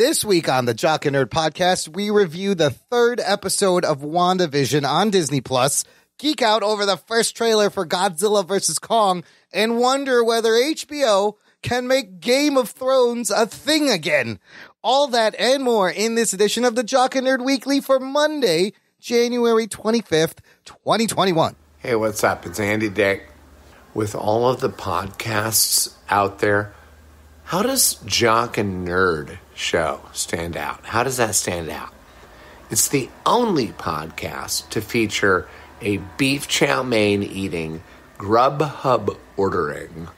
This week on the Jock and Nerd podcast, we review the third episode of WandaVision on Disney+, geek out over the first trailer for Godzilla vs. Kong, and wonder whether HBO can make Game of Thrones a thing again. All that and more in this edition of the Jock and Nerd Weekly for Monday, January 25th, 2021. Hey, what's up? It's Andy Dick. With all of the podcasts out there, how does Jock and Nerd Show stand out? How does that stand out? It's the only podcast to feature a beef chow mein eating, Grubhub ordering,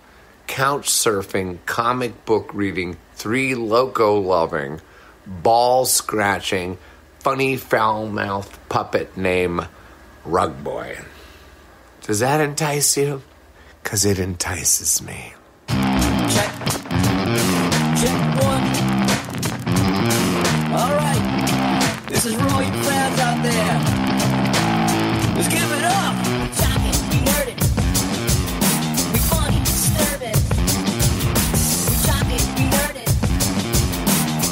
couch surfing, comic book reading, three loco loving, ball scratching, funny foul mouthed puppet named Rug Boy. Does that entice you? 'Cause it entices me. Check one. All right. This is for all you fans out there. Let's give it up. We jock it, we nerd it. We funny, disturb it. We jock it, we nerd it.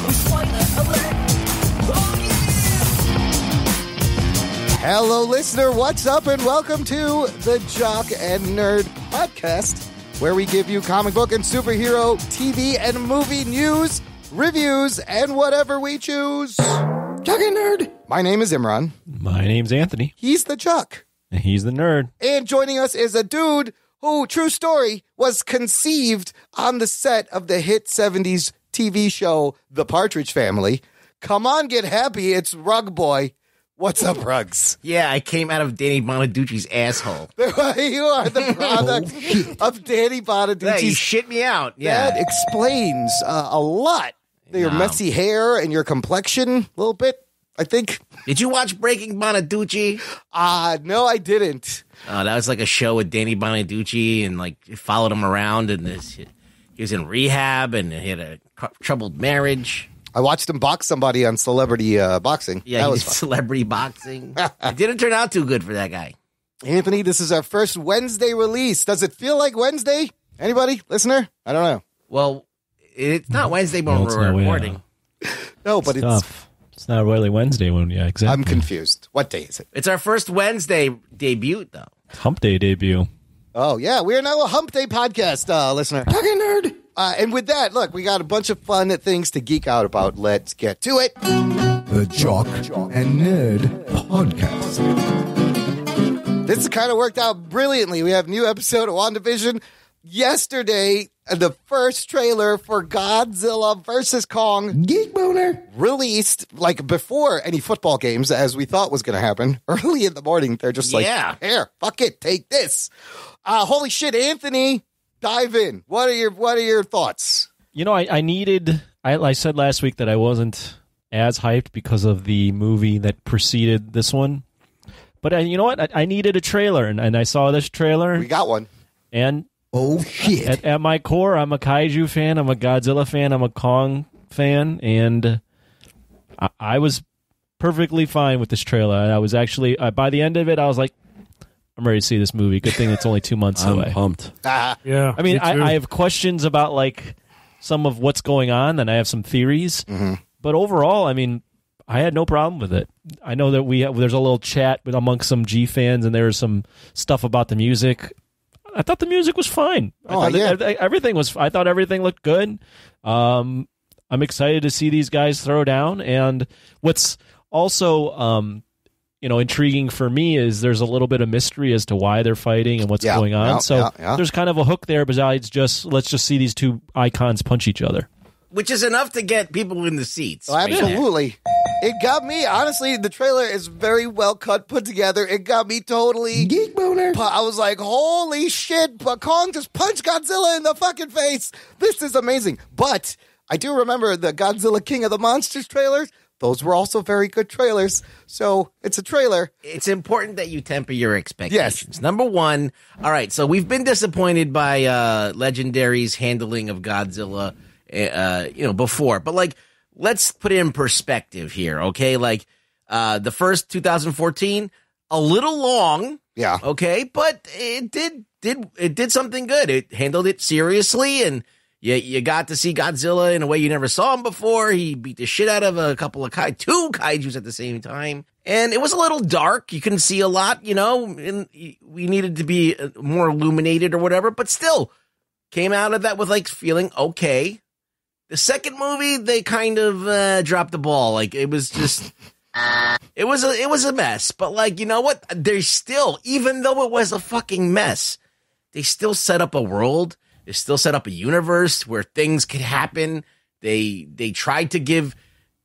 We spoiler alert. Oh yeah! Hello, listener. What's up? And welcome to the Jock and Nerd podcast, where we give you comic book and superhero, TV and movie news, reviews, and whatever we choose. Jock and Nerd. My name is Imran. My name's Anthony. He's the Chuck. And he's the nerd. And joining us is a dude who, true story, was conceived on the set of the hit 70s TV show, The Partridge Family. Come on, get happy. It's Rug Boy. What's up, Rugs? Yeah, I came out of Danny Bonaducci's asshole. You are the product of Danny Bonaducci's. Yeah, you shit me out. Yeah. That explains a lot. Your messy hair and your complexion, a little bit, I think. Did you watch Breaking Bonaducci? No, I didn't. That was like a show with Danny Bonaducci, and like it followed him around, and he was in rehab, and he had a troubled marriage. I watched him box somebody on Celebrity Boxing. Yeah, that he was did fun. Celebrity Boxing. It didn't turn out too good for that guy. Anthony, this is our first Wednesday release. Does it feel like Wednesday? Anybody? Listener? I don't know. Well, it's not Wednesday when we're recording. No, but it's tough. It's not really Wednesday when, yeah, exactly. I'm confused. What day is it? It's our first Wednesday debut, though. Hump Day debut. Oh, yeah. We are now a Hump Day podcast, listener. Talking nerd. And with that, look, we got a bunch of fun things to geek out about. Let's get to it. The Jock and Nerd podcast. This kind of worked out brilliantly. We have a new episode of WandaVision. Yesterday, the first trailer for Godzilla vs. Kong Geek Boner released, like before any football games, as we thought was going to happen. Early in the morning, they're just like, here, fuck it, take this. Holy shit, Anthony, dive in. What are your thoughts? You know, I said last week that I wasn't as hyped because of the movie that preceded this one. But you know what? I needed a trailer, and I saw this trailer. We got one. And oh shit! At my core, I'm a kaiju fan. I'm a Godzilla fan. I'm a Kong fan, and I was perfectly fine with this trailer. I was actually by the end of it, I was like, I'm ready to see this movie. Good thing it's only 2 months away. I'm pumped. Yeah. I mean, I have questions about like some of what's going on, and I have some theories. Mm-hmm. But overall, I mean, I had no problem with it. I know that there's a little chat amongst some G fans, and there's some stuff about the music. I thought the music was fine. I thought everything looked good. I'm excited to see these guys throw down. And what's also, intriguing for me is there's a little bit of mystery as to why they're fighting and what's going on. There's kind of a hook there besides just let's just see these two icons punch each other. Which is enough to get people in the seats. Oh, absolutely. It got me, honestly, the trailer is very well cut, put together. It got me totally Geek Boner. I was like, holy shit, but Kong just punched Godzilla in the fucking face. This is amazing. But I do remember the Godzilla King of the Monsters trailers. Those were also very good trailers. So it's a trailer. It's important that you temper your expectations. Yes. Number one, all right, so we've been disappointed by Legendary's handling of Godzilla before, but like, let's put it in perspective here, okay? Like, the first 2014, a little long, yeah, okay, but it did something good. It handled it seriously, and You got to see Godzilla in a way you never saw him before. He beat the shit out of a couple of two kaijus at the same time. And it was a little dark. You couldn't see a lot, and we needed to be more illuminated or whatever, but still came out of that with like feeling okay. The second movie, they kind of dropped the ball. Like it was just, it was a mess. But like, you know what? There's still, even though it was a fucking mess, they still set up a world. They still set up a universe where things could happen. They tried to give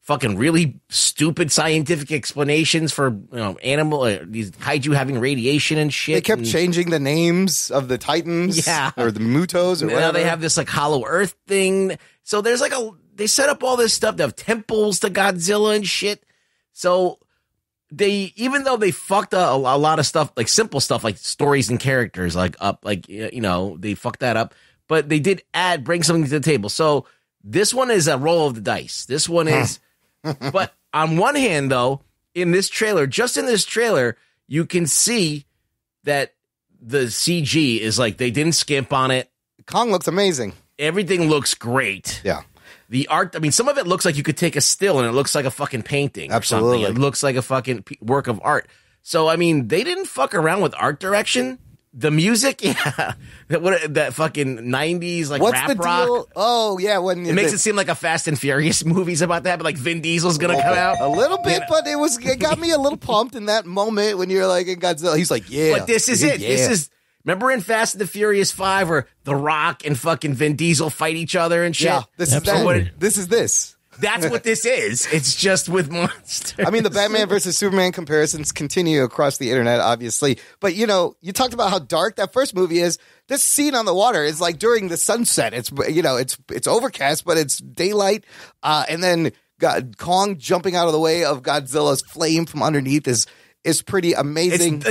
fucking really stupid scientific explanations for these kaiju having radiation and shit. They kept changing the names of the Titans, or the Mutos, or now whatever. They have this like Hollow Earth thing. So there's like they set up all this stuff. They have temples to Godzilla and shit. So even though they fucked a lot of stuff, like simple stuff, like stories and characters, they fucked that up. But they did bring something to the table. So this one is a roll of the dice. This one is. But on one hand, though, in this trailer, you can see that the CG is like they didn't skimp on it. Kong looks amazing. Everything looks great. Yeah. The art, some of it looks like you could take a still and it looks like a fucking painting. Absolutely. Or something. It looks like a fucking work of art. So, they didn't fuck around with art direction. The music, that fucking 90s like rap rock. Oh yeah, it makes it seem like a Fast and Furious movie's about that, but like Vin Diesel's gonna come out a little bit, but it got me a little pumped in that moment when you're like in Godzilla. He's like, yeah, but this is it. Yeah. This is remember in Fast and the Furious 5 where The Rock and fucking Vin Diesel fight each other and shit. Yeah, this is that. This is this. That's what this is. It's just with monsters. The Batman versus Superman comparisons continue across the internet, obviously. But, you talked about how dark that first movie is. This scene on the water is like during the sunset. It's, it's overcast, but it's daylight. And then Kong jumping out of the way of Godzilla's flame from underneath is pretty amazing.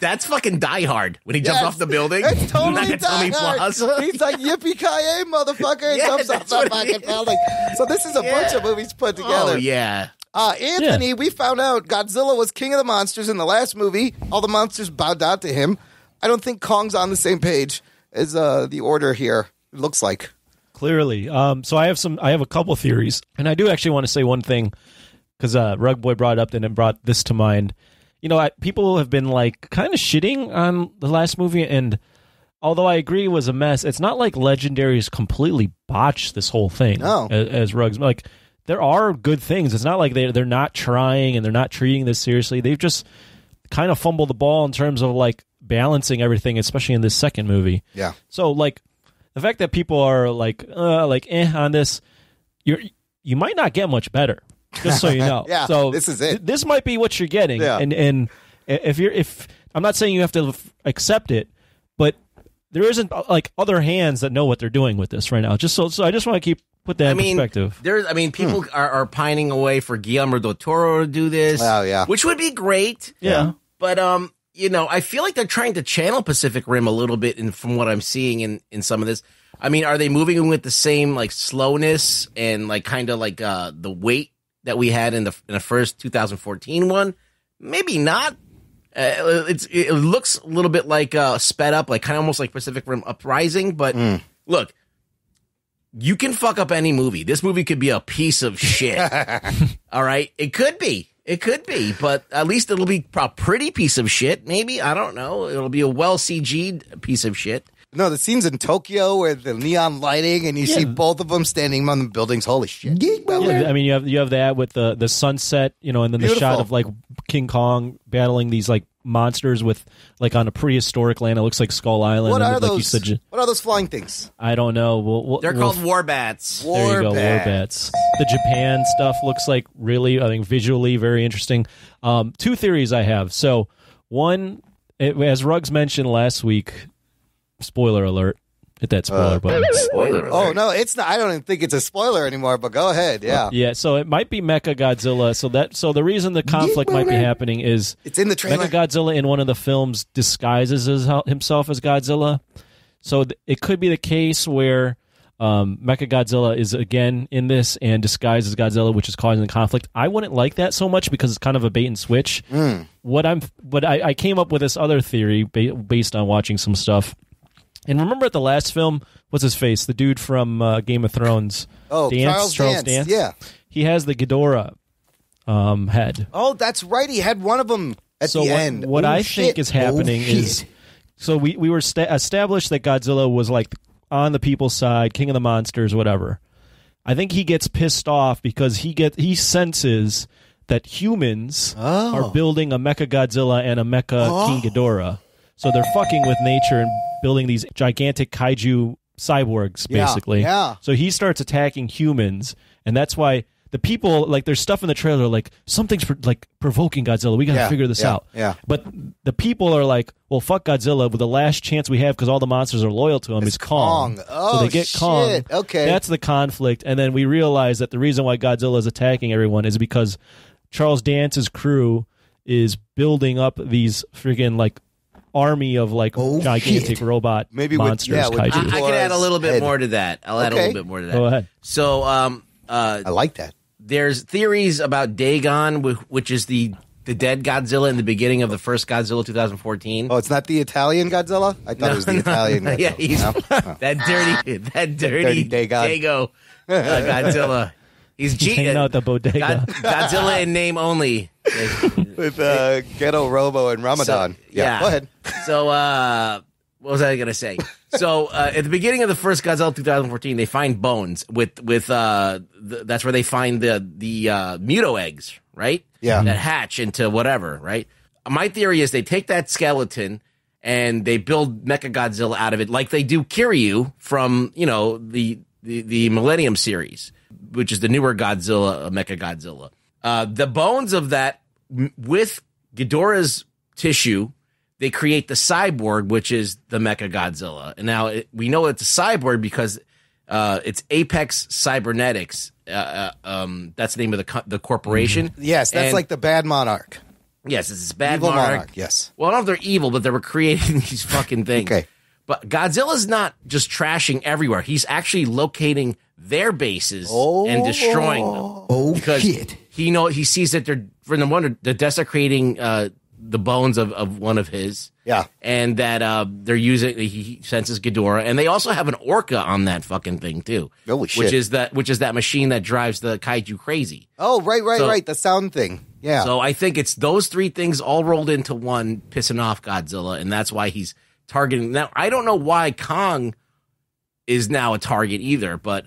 That's fucking Die Hard when he jumps off the building. It's totally Die Hard. He's like, yippee-ki-yay, motherfucker, and jumps off the fucking building. So this is a bunch of movies put together. Oh, yeah. Anthony, we found out Godzilla was king of the monsters in the last movie. All the monsters bowed down to him. I don't think Kong's on the same page as the order here. It looks like. Clearly. So I have a couple theories, and I do actually want to say one thing because Rug Boy brought it up and it brought this to mind. People have been like kind of shitting on the last movie, and although I agree it was a mess, it's not like Legendary's completely botched this whole thing. No. As Rugs, like there are good things. It's not like they're not trying and they're not treating this seriously. They've just kind of fumbled the ball in terms of like balancing everything, especially in this second movie. Yeah. So like the fact that people are like on this, you might not get much better. Just so you know. Yeah, so this is it. This might be what you're getting. Yeah. And if I'm not saying you have to accept it, but there isn't like other hands that know what they're doing with this right now. So I just want to put that in perspective. People are pining away for Guillermo del Toro to do this. Oh yeah. Which would be great. Yeah. But I feel like they're trying to channel Pacific Rim a little bit from what I'm seeing in some of this. Are they moving with the same like slowness and like kind of like the weight that we had in the first 2014 one? Maybe not. It looks a little bit like sped up, like kind of almost like Pacific Rim Uprising. But look, you can fuck up any movie. This movie could be a piece of shit. All right, it could be, but at least it'll be a pretty piece of shit. Maybe, I don't know. It'll be a well CG'd piece of shit. No, the scenes in Tokyo where the neon lighting and you see both of them standing on the buildings. Holy shit! You have that with the sunset, and then Beautiful. the shot of like King Kong battling these like monsters with like on a prehistoric land. It looks like Skull Island. What are like those? You said, What are those flying things? I don't know. They're called warbats. There you go, warbats. The Japan stuff looks like really, I think, visually very interesting. Two theories I have. So one, as Ruggs mentioned last week. Spoiler alert. Hit that spoiler button. Spoiler alert. Oh, no, it's not. I don't even think it's a spoiler anymore, but go ahead. Yeah. Yeah, so it might be Mecha Godzilla. So the reason the conflict might be happening is it's in the trailer. Mecha Godzilla in one of the films disguises himself as Godzilla. So it could be the case where Mecha Godzilla is again in this and disguises Godzilla, which is causing the conflict. I wouldn't like that so much because it's kind of a bait and switch. I came up with this other theory based on watching some stuff. And remember at the last film, what's his face? The dude from Game of Thrones. Oh, Charles Dance. Yeah. He has the Ghidorah head. Oh, that's right. He had one of them at the end. What I think is happening is... So we were established that Godzilla was like on the people's side, king of the monsters, whatever. I think he gets pissed off because he senses that humans are building a Mecha Godzilla and a Mecha King Ghidorah. So they're fucking with nature and building these gigantic kaiju cyborgs, basically. Yeah. So he starts attacking humans, and that's why the people, like, there's stuff in the trailer like, something's provoking Godzilla. We got to figure this out. Yeah. But the people are like, well, fuck Godzilla. But the last chance we have, because all the monsters are loyal to him, is Kong. Oh, so they get shit. Kong. Okay. That's the conflict. And then we realize that the reason why Godzilla is attacking everyone is because Charles Dance's crew is building up these freaking, like, army of gigantic robot monsters. Kaiju. I could add a little bit more to that. I'll add a little bit more to that. Go ahead. So, I like that. There's theories about Dagon, which is the dead Godzilla in the beginning of the first Godzilla 2014. Oh, it's not the Italian Godzilla? I thought it was the Italian Godzilla. Yeah, he's that dirty Dago Godzilla. He's hanging out the bodega. Godzilla in name only. With Ghetto Robo and Ramadan. So, Go ahead. So, what was I going to say? So, at the beginning of the first Godzilla 2014, they find bones with that's where they find the Muto eggs, right? Yeah. That hatch into whatever, right? My theory is they take that skeleton and they build Mecha Godzilla out of it, like they do Kiryu from, the Millennium series, which is the newer Godzilla, Mecha Godzilla. The bones of that with Ghidorah's tissue, they create the cyborg, which is the Mecha Godzilla. And now we know it's a cyborg because it's Apex Cybernetics. That's the name of the corporation. Mm-hmm. Yes, that's like the bad monarch. Yes, it's this bad evil monarch. Yes. Well, I don't know if they're evil, but they were creating these fucking things. Okay. But Godzilla's not just trashing everywhere. He's actually locating their bases and destroying them. Because he sees that they're desecrating the bones of one of his. Yeah. And that he senses Ghidorah. And they also have an orca on that fucking thing too. Holy shit. Which is that machine that drives the kaiju crazy. Oh, right. The sound thing. Yeah. So I think it's those three things all rolled into one, pissing off Godzilla, and that's why he's targeting. Now, I don't know why Kong is now a target either, but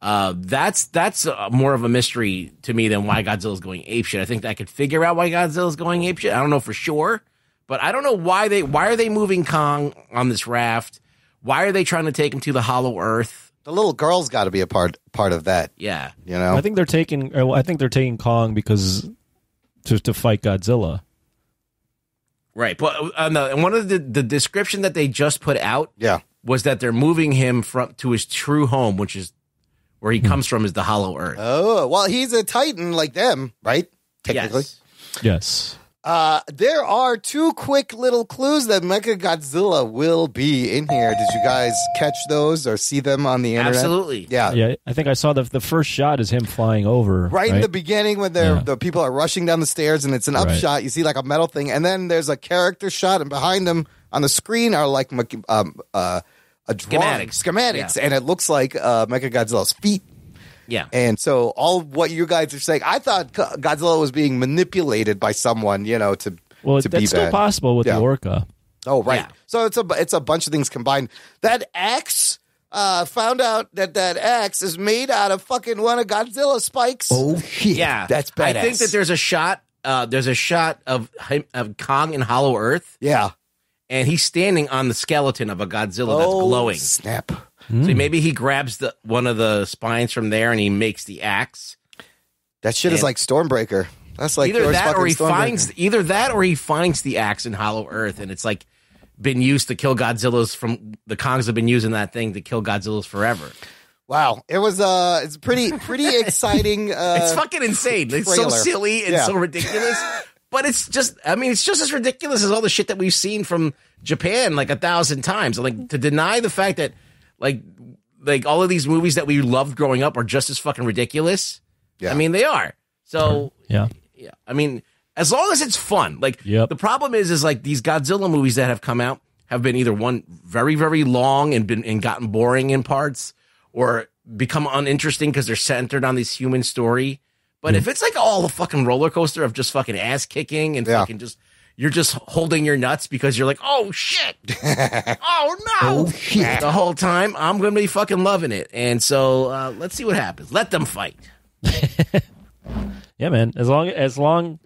that's more of a mystery to me than why Godzilla's going apeshit. I think I could figure out why Godzilla's going apeshit. I don't know for sure, but I don't know why are they moving Kong on this raft? Why are they trying to take him to the Hollow Earth? The little girl's got to be a part of that. Yeah, I think they're taking Kong because to fight Godzilla. Right, but one of the description that they just put out, was that they're moving him to his true home, which is where he comes from, is the Hollow Earth. Oh, well, he's a Titan like them, right? Technically, yes. There are two quick little clues that Mecha Godzilla will be in here. Did you guys catch those or see them on the internet? Absolutely. Yeah. I think I saw the first shot is him flying over. Right in the beginning when the people are rushing down the stairs and it's an up shot. You see like a metal thing. And then there's a character shot and behind them on the screen are like schematics. And it looks like Mecha Godzilla's feet. Yeah. And so all what you guys are saying, I thought Godzilla was being manipulated by someone, to be that's bad. still possible with the orca. Oh, right. Yeah. So it's a bunch of things combined. That axe, found out that axe is made out of fucking one of Godzilla's spikes. Oh, shit. Yeah. That's badass. I think that there's a shot of Kong in Hollow Earth. Yeah. And he's standing on the skeleton of a Godzilla that's glowing. Snap. So maybe he grabs one of the spines from there and he makes the axe. That shit is like Stormbreaker. That's like either that or he Stormbreaker. finds the axe in Hollow Earth, and it's like been used to kill Godzillas from the Kongs have been using that thing to kill Godzillas forever. Wow, it was it's pretty exciting. It's fucking insane. Trailer. It's so silly and so ridiculous. But it's just as ridiculous as all the shit that we've seen from Japan like 1,000 times. Like to deny the fact that like all of these movies that we loved growing up are just as fucking ridiculous. Yeah. I mean, they are. So yeah. I mean, as long as it's fun. Like the problem is like these Godzilla movies that have come out have been either one very, very long and gotten boring in parts, or become uninteresting because they're centered on this human story. But if it's like all a fucking roller coaster of just fucking ass kicking and fucking just, you're just holding your nuts because you're like, oh shit, oh no, Oh, shit. the whole time, I'm gonna be fucking loving it. And so let's see what happens. Let them fight. Yeah, man. As long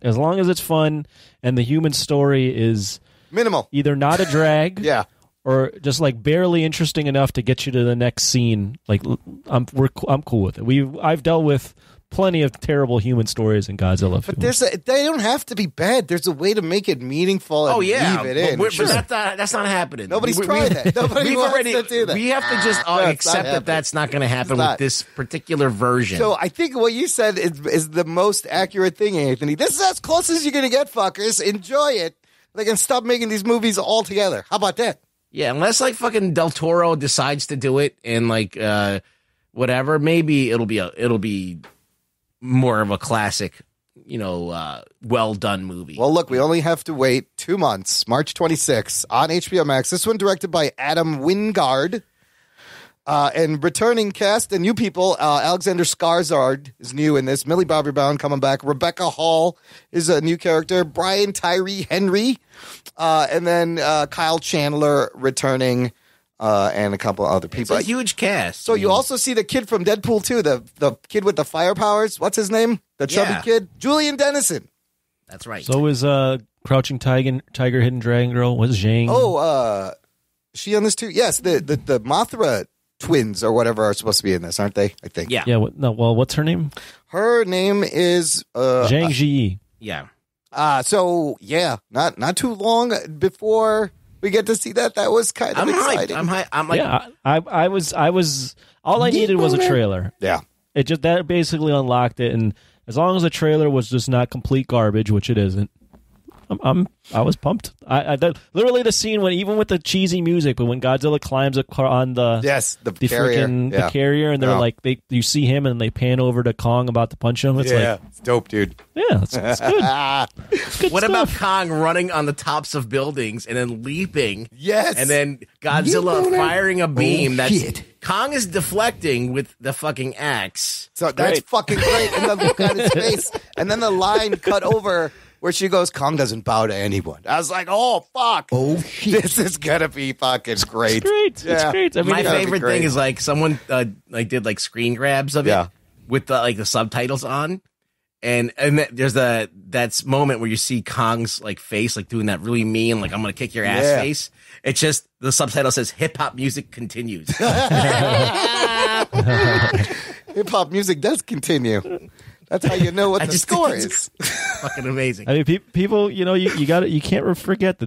as it's fun and the human story is Minimal. either not a drag, Yeah. or just like barely interesting enough to get you to the next scene, like I'm cool with it. I've dealt with plenty of terrible human stories in Godzilla films. But they don't have to be bad. There's a way to make it meaningful and weave it in. But that's not happening. Nobody's tried that. Nobody wants to do that. We have to just accept that's not going to happen with this particular version. So I think what you said is the most accurate thing, Anthony. This is as close as you're going to get, fuckers. Enjoy it. They can stop making these movies altogether. How about that? Yeah, unless like fucking Del Toro decides to do it and like whatever, maybe it'll be more of a classic, well done movie. Well, look, we only have to wait 2 months. March 26th on HBO Max. This one directed by Adam Wingard. And returning cast and new people, Alexander Skarsgård is new in this. Millie Bobby Brown coming back. Rebecca Hall is a new character. Brian Tyree Henry. And then Kyle Chandler returning. And a couple other people. It's a huge cast. So you also see the kid from Deadpool 2, the kid with the fire powers. What's his name? The chubby kid? Julian Dennison. That's right. So is Crouching Tiger, Hidden Dragon Girl. What's Zhang? Oh, she on this too? Yes, the Mothra twins or whatever are supposed to be in this, aren't they? I think. Yeah. Yeah. What's her name? Her name is Zhang Ji. Yeah. So yeah, not too long before we get to see that. That was kind of exciting. I'm like, Yeah, I was. All I needed was a trailer. Yeah. It just that basically unlocked it, and as long as the trailer was just not complete garbage, which it isn't, I was pumped. Literally the scene when even with the cheesy music, but when Godzilla climbs on the carrier. the carrier, and they're like you see him and they pan over to Kong about to punch him. It's like it's dope, dude. yeah, it's good. It's good what stuff. about Kong running on the tops of buildings and then leaping? Yes. And then Godzilla firing a beam shit. Kong is deflecting with the fucking axe. So that's fucking great. And the look on his face, and then the line cut over where she goes, Kong doesn't bow to anyone. I was like, oh, fuck. Oh, shit. This is going to be fucking great. It's great. Yeah. It's great. I mean, My that'd be favorite great. thing is like someone did like screen grabs of it with the subtitles on. And there's that moment where you see Kong's like face, like doing that really mean, like I'm gonna kick your ass face. It's just the subtitle says hip hop music continues. Hip hop music does continue. That's how you know what the score is. Fucking amazing. I mean, people, you can't forget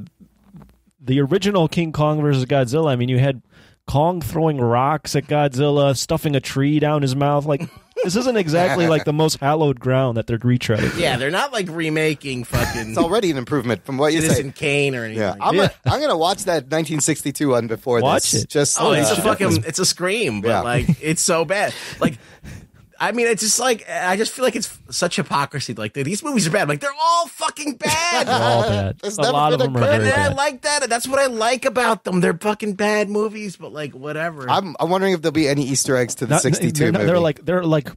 the original King Kong versus Godzilla. I mean, you had Kong throwing rocks at Godzilla, stuffing a tree down his mouth. Like, this isn't exactly like the most hallowed ground that they're retreading. Yeah, they're not like remaking fucking It's already an improvement from what you say. Citizen Kane or anything. Yeah, Like that. I'm gonna watch that 1962 one before Watch this. it. Just It's a scream, but like it's so bad. Like, I mean, it's just like I just feel like it's such hypocrisy. Like these movies are bad. Like they're all fucking bad. They're all bad. There's A never lot of been a them are good very And I bad. like that. That's what I like about them. They're fucking bad movies, but like whatever. I'm wondering if there'll be any Easter eggs to the 62 movie. They're like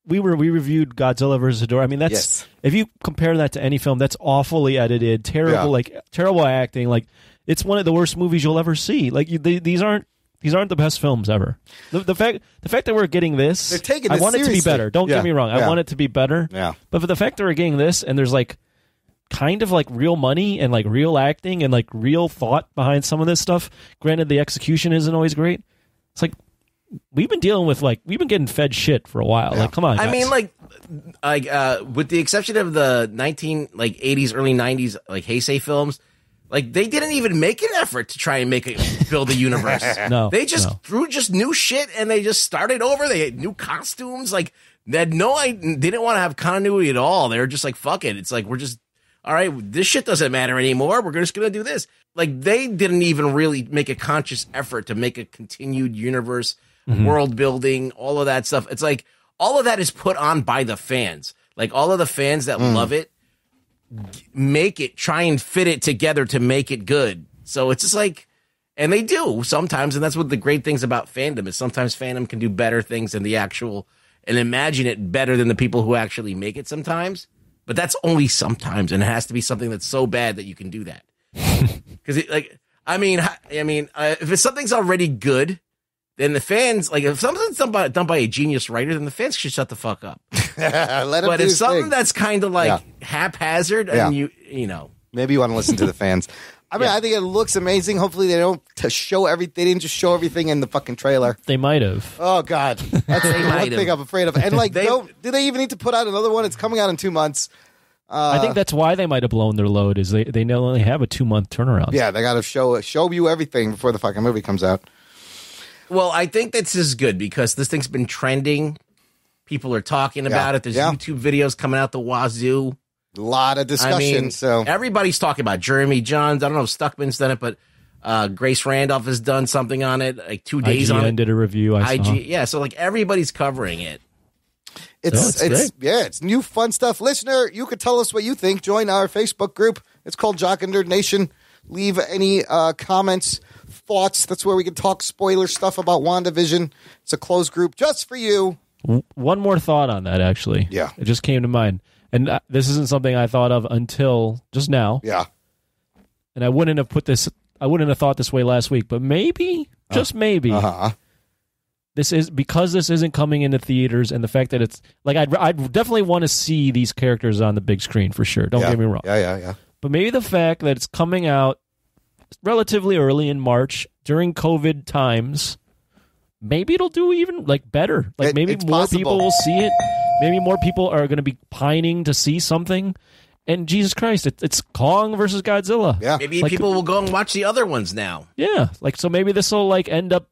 we reviewed Godzilla versus Ghidorah. I mean, that's if you compare that to any film, that's awfully edited, terrible, terrible acting. Like it's one of the worst movies you'll ever see. Like these aren't the best films ever. The fact that we're getting this, They're taking I this want it to be seriously. better. Don't get me wrong. I want it to be better. Yeah. But for the fact that we're getting this, and there's like kind of like real money and like real acting and like real thought behind some of this stuff. Granted, the execution isn't always great. It's like we've been getting fed shit for a while. Like, come on. I guys. mean, like with the exception of the 80s, early 90s, like Heisei films, like they didn't even make an effort to try and build a universe. No, they just threw just new shit and they just started over. They had new costumes. Like they had they didn't want to have continuity at all. They were just like, fuck it. It's like we're just all right. This shit doesn't matter anymore. We're just gonna do this. Like they didn't even really make a conscious effort to make a continued universe. World building, all of that stuff. It's like all of that is put on by the fans. Like all of the fans that love it, make it, try and fit it together to make it good. So it's just like And they do sometimes, and that's what the great things about fandom is. Sometimes fandom can do better things than the actual, and imagine it better than the people who actually make it sometimes. But that's only sometimes, and it has to be something that's so bad that you can do that. Because, if something's already good, then the fans, like, if something's done by a genius writer, then the fans should shut the fuck up. But if something that's kind of like haphazard, and you know, maybe you want to listen to the fans. I mean, I think it looks amazing. Hopefully, they don't show everything. They didn't just show everything in the fucking trailer. They might have. Oh God, that's the one thing I'm afraid of. And like, do they even need to put out another one? It's coming out in 2 months. I think that's why they might have blown their load. Is they not only have a 2-month turnaround. Yeah, they got to show you everything before the fucking movie comes out. Well, I think this is good because this thing's been trending. People are talking about it. There's YouTube videos coming out the wazoo. A lot of discussion. So everybody's talking about Jeremy Johns. I don't know if Stuckman's done it, but Grace Randolph has done something on it. Like 2 days on it. IGN did a review. I saw. Yeah. So like everybody's covering it. It's new fun stuff. Listener, you could tell us what you think. Join our Facebook group. It's called Jock and Nerd Nation. Leave any comments, thoughts. That's where we can talk spoiler stuff about WandaVision. It's a closed group just for you. One more thought on that, actually. Yeah. It just came to mind. And this isn't something I thought of until just now. Yeah. And I wouldn't have thought this way last week, but maybe, just maybe, this isn't coming into theaters, and the fact that it's like I'd definitely want to see these characters on the big screen for sure. Don't get me wrong. Yeah. But maybe the fact that it's coming out relatively early in March during COVID times, maybe it'll do even like better. Like maybe more people will see it. Maybe more people are going to be pining to see something. And Jesus Christ, it's Kong versus Godzilla. Yeah. Maybe people will go and watch the other ones now. Yeah. Like, so maybe this will like end up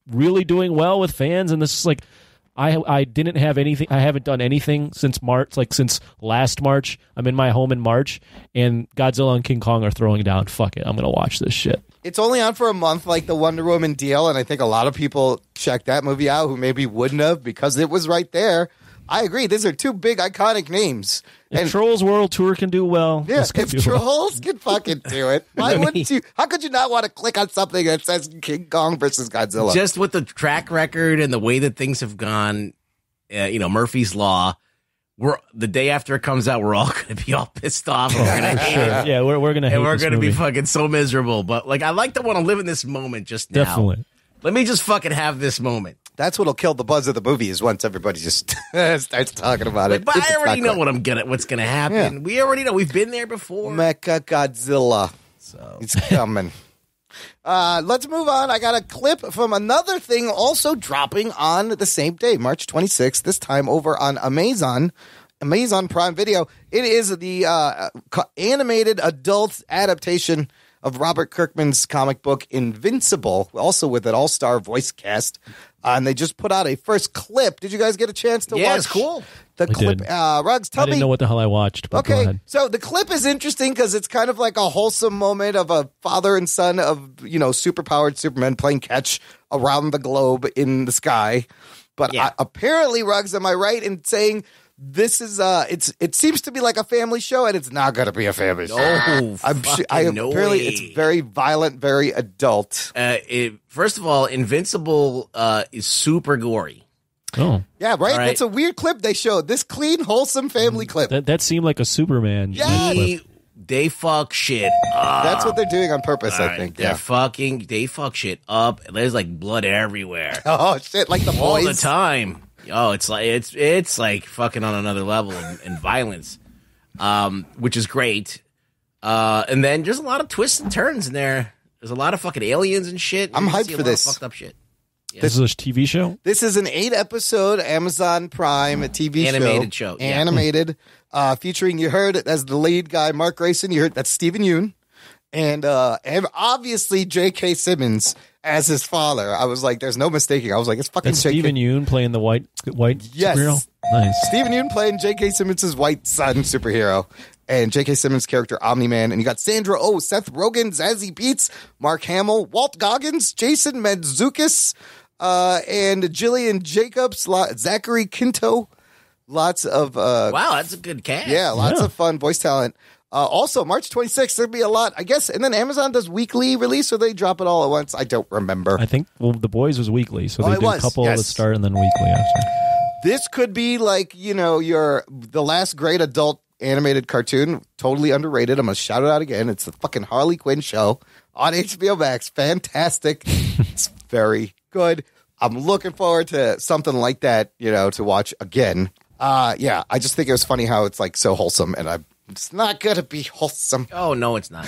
really doing well with fans. And this is like, I didn't have anything. I haven't done anything since March, like since last March. I'm in my home in March, and Godzilla and King Kong are throwing down. Fuck it. I'm going to watch this shit. It's only on for a month, like the Wonder Woman deal. And I think a lot of people checked that movie out who maybe wouldn't have because it was right there. I agree. These are two big iconic names. If Trolls World Tour can do well, yeah, if Trolls can fucking do it, why wouldn't you? How could you not want to click on something that says King Kong versus Godzilla? Just with the track record and the way that things have gone, Murphy's Law. The day after it comes out, we're all going to be all pissed off. We're gonna hate it. Yeah, we're going to hate it. And we're going to be fucking so miserable. But like, I like to want to live in this moment just now. Definitely. Let me just fucking have this moment. That's what'll kill the buzz of the movie is once everybody just starts talking about it. But I already know what's gonna happen. Yeah. We already know. We've been there before. Mecha Godzilla. So it's coming. Let's move on. I got a clip from another thing also dropping on the same day, March 26th, this time over on Amazon Prime Video. It is the animated adult adaptation of Robert Kirkman's comic book Invincible, also with an all-star voice cast. And they just put out a first clip. Did you guys get a chance to watch? Yeah, it's cool. The clip. Rugs, tell me. I didn't know what the hell I watched, but go ahead. So the clip is interesting because it's kind of like a wholesome moment of a father and son of, superpowered Supermen playing catch around the globe in the sky. But apparently, Rugs, am I right in saying this is it seems to be like a family show, and it's not going to be a family show. Oh, apparently it's very violent, very adult. First of all, Invincible is super gory. Oh, yeah, right. It's a weird clip they showed. This clean, wholesome family clip. That seemed like a Superman. Yeah, they fuck shit up. That's what they're doing on purpose, I think. They fuck shit up. There's like blood everywhere. Oh shit! Like the boys all the time. Oh, it's like fucking on another level in violence, which is great. And then there's a lot of twists and turns in there. There's a lot of fucking aliens and shit. I'm hyped for this. Fucked up shit. Yeah. This is a TV show? This is an 8-episode Amazon Prime TV animated show. Yeah. Animated, featuring, you heard it as the lead guy, Mark Grayson. You heard that's Stephen Yeun. And obviously J.K. Simmons as his father. I was like, there's no mistaking. I was like, it's fucking J.K. Stephen Yeun playing the white yes. superhero? Nice. Stephen Yeun playing J.K. Simmons' white son superhero. And J.K. Simmons' character, Omni-Man. And you got Sandra Oh, Seth Rogen, Zazie Beetz, Mark Hamill, Walt Goggins, Jason Mantzoukas, and Jillian Jacobs, Zachary Quinto. Lots of... wow, that's a good cast. Yeah, lots of fun voice talent. Also, March 26th, there'll be a lot, I guess. And then Amazon does weekly release, or they drop it all at once. I don't remember. I think, The Boys was weekly, so they do a couple at the start and then weekly after. This could be like, the last great adult animated cartoon, totally underrated. I'm going to shout it out again. It's the fucking Harley Quinn show on HBO Max. Fantastic. It's very good. I'm looking forward to something like that, to watch again. I just think it was funny how it's like so wholesome, and it's not going to be wholesome. Oh, no, it's not.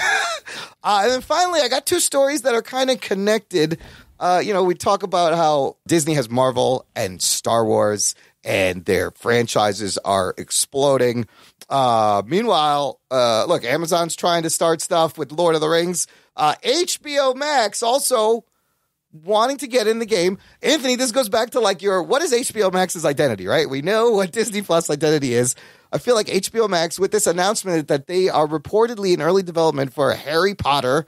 And then finally, I got two stories that are kind of connected. We talk about how Disney has Marvel and Star Wars, and their franchises are exploding. Meanwhile, look, Amazon's trying to start stuff with Lord of the Rings. HBO Max also wanting to get in the game. Anthony, this goes back to what is HBO Max's identity, right? We know what Disney Plus identity is. I feel like HBO Max, with this announcement that they are reportedly in early development for a Harry Potter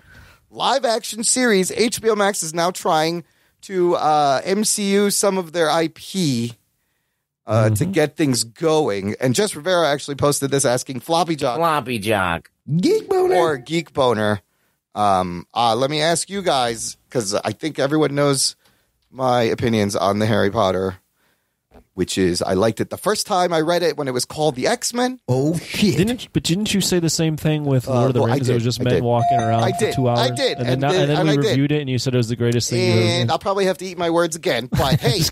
live action series, HBO Max is now trying to MCU some of their IP to get things going. And Jess Rivera actually posted this asking Floppy Jock. Geek Boner. Or Geek Boner. Let me ask you guys, because I think everyone knows my opinions on the Harry Potter, which is I liked it the first time I read it when it was called the X-Men. Oh, shit. Didn't you say the same thing with Lord of the Rings? It was just men walking around for 2 hours. I did. And then we reviewed it, and you said it was the greatest thing you've ever seen. And I'll probably have to eat my words again. But hey,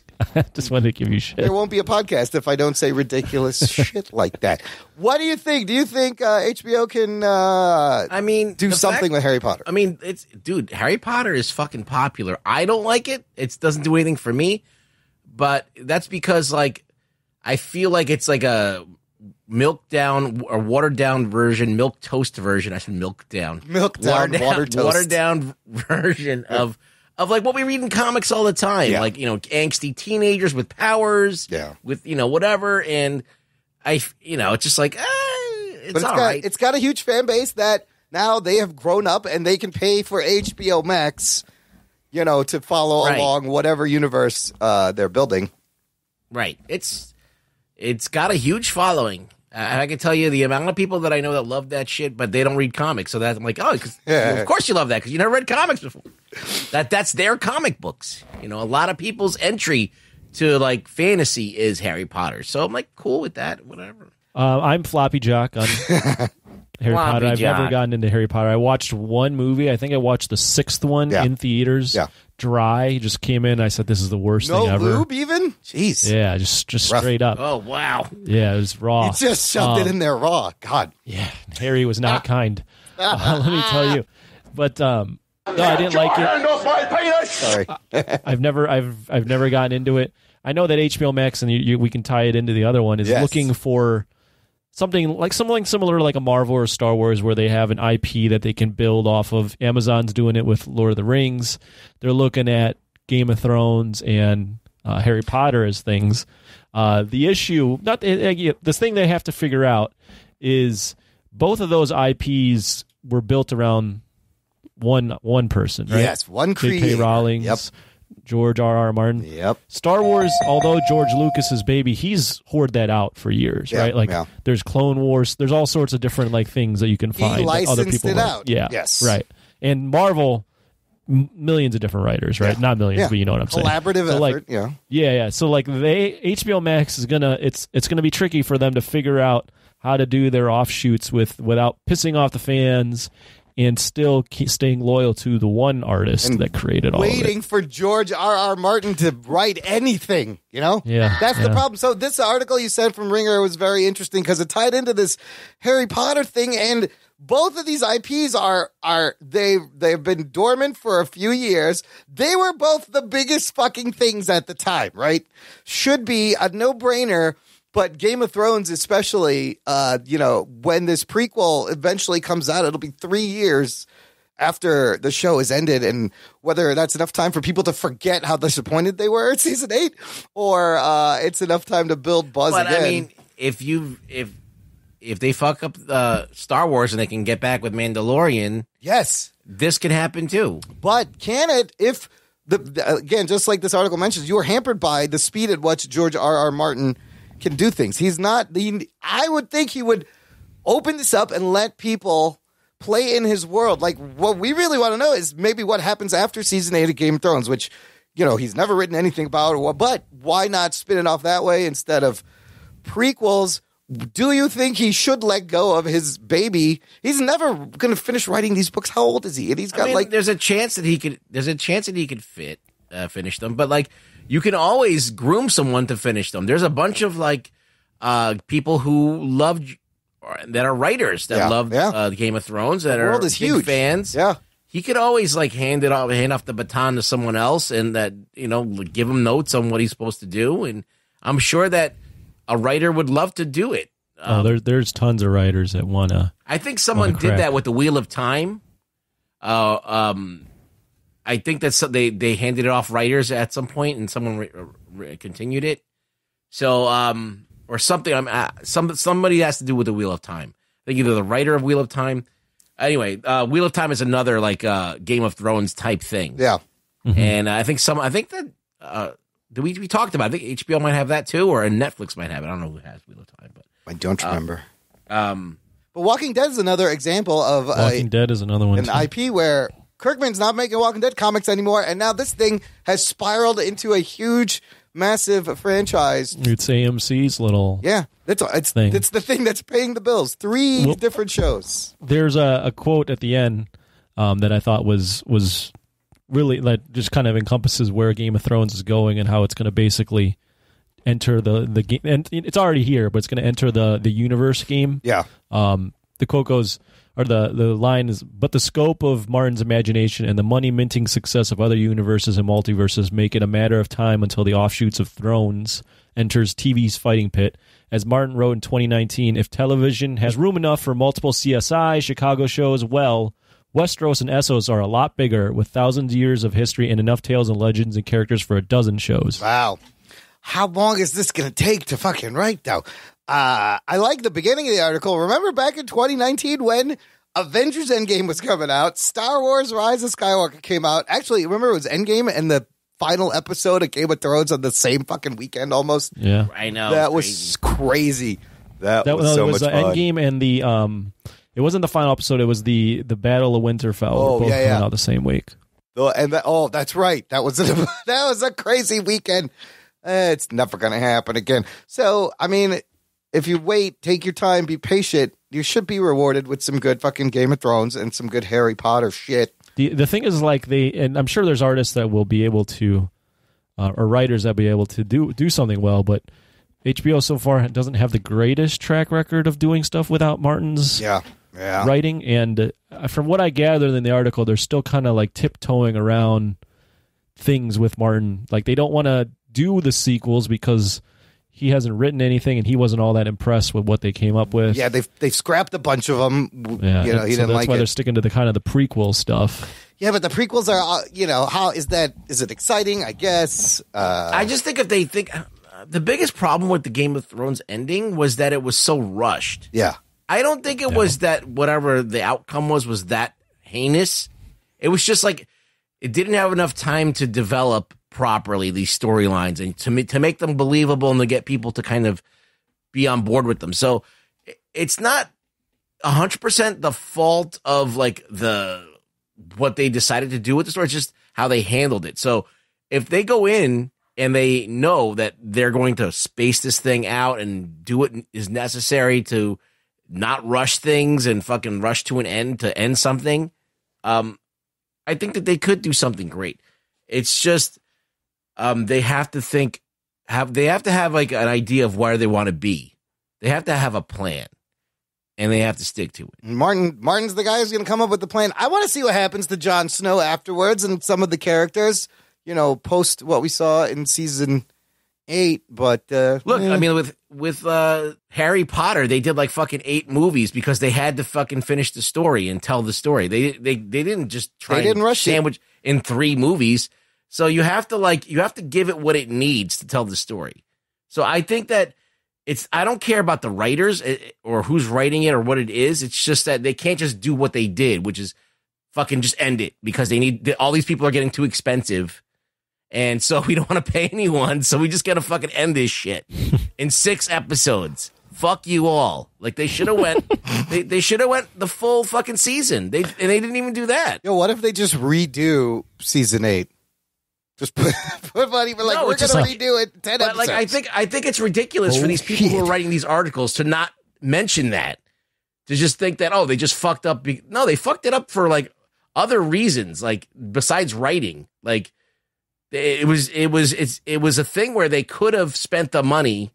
just wanted to give you shit. There won't be a podcast if I don't say ridiculous shit like that. What do you think? Do you think HBO can do something with Harry Potter? Harry Potter is fucking popular. I don't like it. It doesn't do anything for me. But that's because, I feel like it's like a milk down or watered down version, milk toast version. I said milk down. Milk down, watered toast. Watered down version of what we read in comics all the time. Yeah. Angsty teenagers with powers. Yeah. With, whatever. And it's just it's all right. It's got a huge fan base that now they have grown up and they can pay for HBO Max, to follow along whatever universe they're building. Right. It's got a huge following. And I can tell you the amount of people that I know that love that shit, but they don't read comics. So I'm like, of course you love that because you never read comics before. That's their comic books. A lot of people's entry to fantasy is Harry Potter. So I'm like, cool with that, whatever. I'm Floppy Jock on Harry Potter. I've never gotten into Harry Potter. I watched one movie. I think I watched the 6th one in theaters. Yeah. Dry. Just came in. I said, this is the worst thing ever. No lube even? Jeez. Yeah, just straight up. Oh, wow. Yeah, it was raw. You just shoved it in there raw. God. Yeah, Harry was not kind. Let me tell you. But no, I didn't like it. Sorry. I've never gotten into it. I know that HBO Max, and we can tie it into the other one, is looking for something similar like a Marvel or Star Wars where they have an IP that they can build off of. Amazon's doing it with Lord of the Rings. They're looking at Game of Thrones and Harry Potter as things. The issue, this thing they have to figure out is both of those IPs were built around one person, right? Yes, one creator. J.K. Rowling. Yep. George R.R. Martin. Yep. Star Wars, although George Lucas's baby, he's hoarded that out for years, right? There's Clone Wars. There's all sorts of different things that you can find. He licensed other people it out. Yeah. Yes. Right. And Marvel, millions of different writers, right? Yeah. Not millions, but you know what I'm saying. Collaborative effort. Yeah. So HBO Max is it's gonna be tricky for them to figure out how to do their offshoots without pissing off the fans and still staying loyal to the one artist that created all of it. Waiting for George R.R. Martin to write anything, Yeah. That's the problem. So this article you said from Ringer was very interesting because it tied into this Harry Potter thing, and both of these IPs they've been dormant for a few years. They were both the biggest fucking things at the time, right? Should be a no-brainer. But Game of Thrones, especially, when this prequel eventually comes out, it'll be 3 years after the show has ended. And whether that's enough time for people to forget how disappointed they were at season 8 or it's enough time to build buzz again. But, I mean, if they fuck up Star Wars and they can get back with Mandalorian, yes, this can happen too. But can it if, again, just like this article mentions, you are hampered by the speed at which George R.R. Martin can do things. He's not. I would think he would open this up and let people play in his world. Like, what we really want to know is maybe what happens after season 8 of Game of Thrones, which, he's never written anything about, but why not spin it off that way instead of prequels? Do you think he should let go of his baby? He's never going to finish writing these books. How old is he? And he's got there's a chance that he could. There's a chance that he could finish them, but like you can always groom someone to finish them. There's a bunch of people who love that are writers that love Game of Thrones that are big huge fans. Yeah, he could always hand off the baton to someone else, and that give him notes on what he's supposed to do. And I'm sure that a writer would love to do it. There's tons of writers that wanna. I think someone did that with the Wheel of Time. I think that they handed it off writers at some point, and someone continued it. So, or something. Somebody has to do with the Wheel of Time. I think either the writer of Wheel of Time. Anyway, Wheel of Time is another Game of Thrones type thing. Yeah, and I think that. We talked about it. I think HBO might have that too, or Netflix might have it. I don't know who has Wheel of Time, but I don't remember. But Walking Dead is another example of Walking Dead is another one. An IP where Kirkman's not making Walking Dead comics anymore, and now this thing has spiraled into a huge, massive franchise. It's AMC's little it's thing. It's the thing that's paying the bills. Three different shows. There's a quote at the end that I thought was really just kind of encompasses where Game of Thrones is going and how it's going to basically enter the game. And it's already here, but it's going to enter the universe game. Yeah. The quote goes, or the line is, but the scope of Martin's imagination and the money-minting success of other universes and multiverses make it a matter of time until the offshoots of Thrones enters TV's fighting pit. As Martin wrote in 2019, if television has room enough for multiple CSI, Chicago shows, Westeros and Essos are a lot bigger, with thousands of years of history and enough tales and legends and characters for a dozen shows. Wow. How long is this going to take to fucking write, though? I like the beginning of the article. Remember back in 2019 when Avengers Endgame was coming out, Star Wars Rise of Skywalker came out. Actually, remember it was Endgame and the final episode of Game of Thrones on the same fucking weekend almost? Yeah. I know. That was crazy. That was so much fun. Endgame and the... It wasn't the final episode. It was the Battle of Winterfell. Oh, both coming out the same week. That's right. That was a crazy weekend. It's never going to happen again. So, I mean, if you wait, take your time, be patient, you should be rewarded with some good fucking Game of Thrones and some good Harry Potter shit. The thing is, and I'm sure there's artists that will be able to, or writers that will be able to do something well, but HBO so far doesn't have the greatest track record of doing stuff without Martin's writing. And from what I gathered in the article, they're still kind of tiptoeing around things with Martin. They don't want to do the sequels because he hasn't written anything and he wasn't all that impressed with what they came up with. Yeah, they scrapped a bunch of them. Yeah, he didn't that's why they're sticking to the kind of the prequel stuff. Yeah, but the prequels are, how is that? Is it exciting? I guess. I just think if they think the biggest problem with the Game of Thrones ending was that it was so rushed. Yeah. I don't think it was that whatever the outcome was that heinous. It was just it didn't have enough time to develop properly these storylines and to make them believable and to get people to kind of be on board with them. So it's not 100% the fault of what they decided to do with the story. It's just how they handled it. So if they go in and they know that they're going to space this thing out and do what is necessary to not rush things and fucking rush to an end to end something, I think that they could do something great. It's just they have to have an idea of where they want to be. They have to have a plan, and they have to stick to it. Martin's the guy who's going to come up with the plan. I want to see what happens to Jon Snow afterwards and some of the characters, post what we saw in season 8. But look, I mean, with Harry Potter, they did fucking 8 movies because they had to fucking finish the story and tell the story. They didn't just try and rush sandwich in 3 movies. So you have to give it what it needs to tell the story. So I think that I don't care about the writers or who's writing it or what it is. It's just that they can't just do what they did, which is fucking just end it because all these people are getting too expensive. And so we don't want to pay anyone. So we just got to fucking end this shit in 6 episodes. fuck you all. Like they should have went, they should have went the full fucking season. They didn't even do that. Yo, what if they just redo season 8? Just put money, but like, No, we're it's going just to redo it 10 But episodes. like, I think it's ridiculous for these people who are writing these articles to not mention that. To just think that, they just fucked up. No, they fucked it up for like other reasons, like besides writing. Like it was a thing where they could have spent the money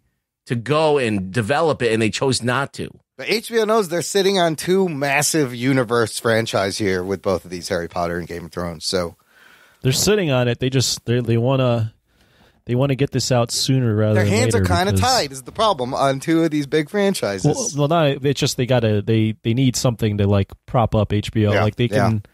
to go and develop it, and they chose not to. But HBO knows they're sitting on 2 massive universe franchise here with both of these, Harry Potter and Game of Thrones. So they're sitting on it. They want to get this out sooner rather their than hands later are kind of because- tied is the problem on 2 of these big franchises. Well, no, it's just they need something to like prop up HBO. Yeah, like they can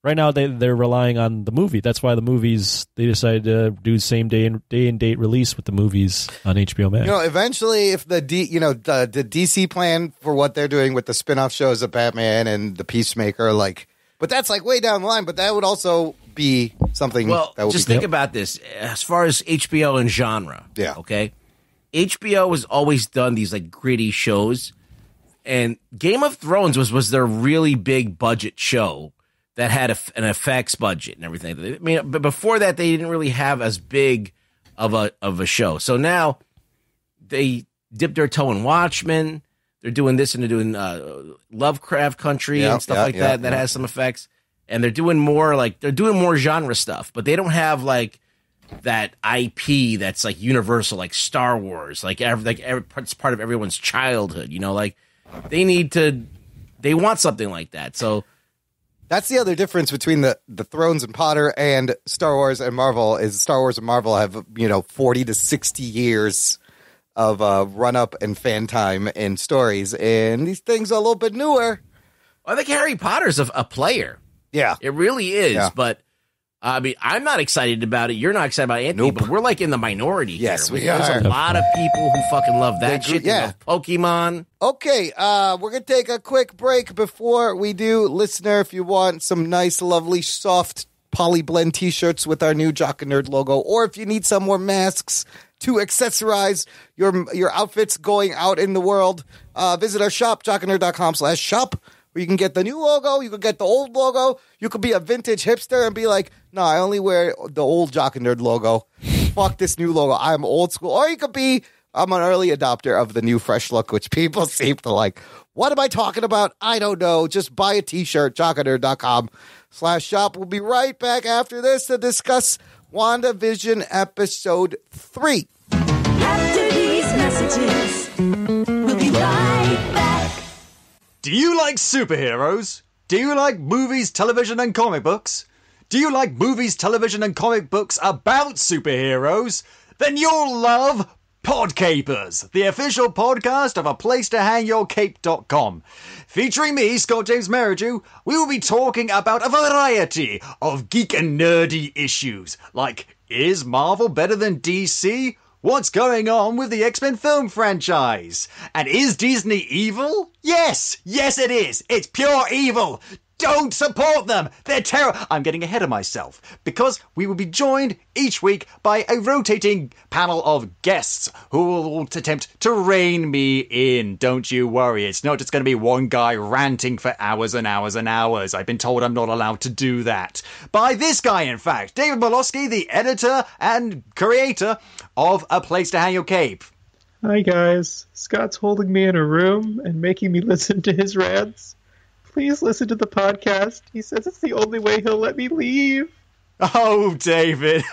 right now they're relying on the movie. That's why the movies they decided to do same day and date release with the movies on HBO Max. Eventually, if the DC plan for what they're doing with the spin-off shows of Batman and the Peacemaker, like, but that's like way down the line. But that would also be something. Well, that would just be think about this as far as HBO and genre. Yeah. Okay. HBO has always done these like gritty shows, and Game of Thrones was their really big budget show that had an effects budget and everything. I mean, but before that, they didn't really have as big of a show. So now they dipped their toe in Watchmen. They're doing this and they're doing Lovecraft Country and stuff like that. That has some effects, and they're doing more genre stuff. But they don't have like that IP that's like universal, like Star Wars, like it's part of everyone's childhood. Like they want something like that. So that's the other difference between the Thrones and Potter and Star Wars and Marvel is Star Wars and Marvel have 40 to 60 years of run up and fan time in stories, and these things are a little bit newer. I think Harry Potter's a player. Yeah, it really is. Yeah. But I mean, I'm not excited about it. You're not excited about it, Anthony. Nope. But we're like in the minority. Yes, here. we There's are. a lot of people who fucking love that shit. Yeah. They love Pokemon. Okay, we're going to take a quick break before we do. Listener, if you want some nice, lovely, soft polyblend t-shirts with our new Jock and Nerd logo, or if you need some more masks to accessorize your outfits going out in the world, visit our shop, jockandnerd.com/shop, where you can get the new logo, you can get the old logo, you could be a vintage hipster and be like, no, I only wear the old Jock and Nerd logo. Fuck this new logo. I'm old school. Or you could be, I'm an early adopter of the new fresh look, which people seem to like. What am I talking about? I don't know. Just buy a t-shirt, jockandnerd.com/shop. We'll be right back after this to discuss WandaVision Episode 3. After these messages, we'll be right back. Do you like superheroes? Do you like movies, television, and comic books? Do you like movies, television, and comic books about superheroes? Then you'll love Podcapers, the official podcast of aplacetohangyourcape.com. Featuring me, Scott James Merridew, we will be talking about a variety of geek and nerdy issues, like, is Marvel better than DC? What's going on with the X-Men film franchise? And is Disney evil? Yes! Yes it is! It's pure evil! Don't support them! They're terrible! I'm getting ahead of myself, because we will be joined each week by a rotating panel of guests who will attempt to rein me in. Don't you worry, it's not just going to be one guy ranting for hours and hours and hours. I've been told I'm not allowed to do that. By this guy, in fact, David Molosky, the editor and creator of A Place to Hang Your Cape. Hi guys, Scott's holding me in a room and making me listen to his rants. Please listen to the podcast. He says it's the only way he'll let me leave. Oh, David.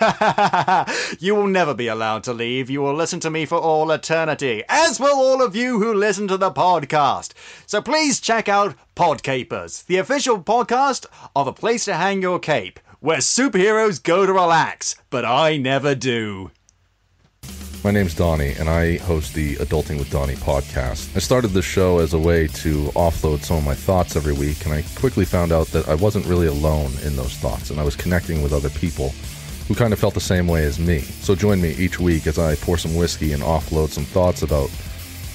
You will never be allowed to leave. You will listen to me for all eternity, as will all of you who listen to the podcast. So please check out Podcapers, the official podcast of A Place to Hang Your Cape, where superheroes go to relax, but I never do. My name's Donnie, and I host the Adulting with Donnie podcast. I started this show as a way to offload some of my thoughts every week, and I quickly found out that I wasn't really alone in those thoughts, and I was connecting with other people who kind of felt the same way as me. So join me each week as I pour some whiskey and offload some thoughts about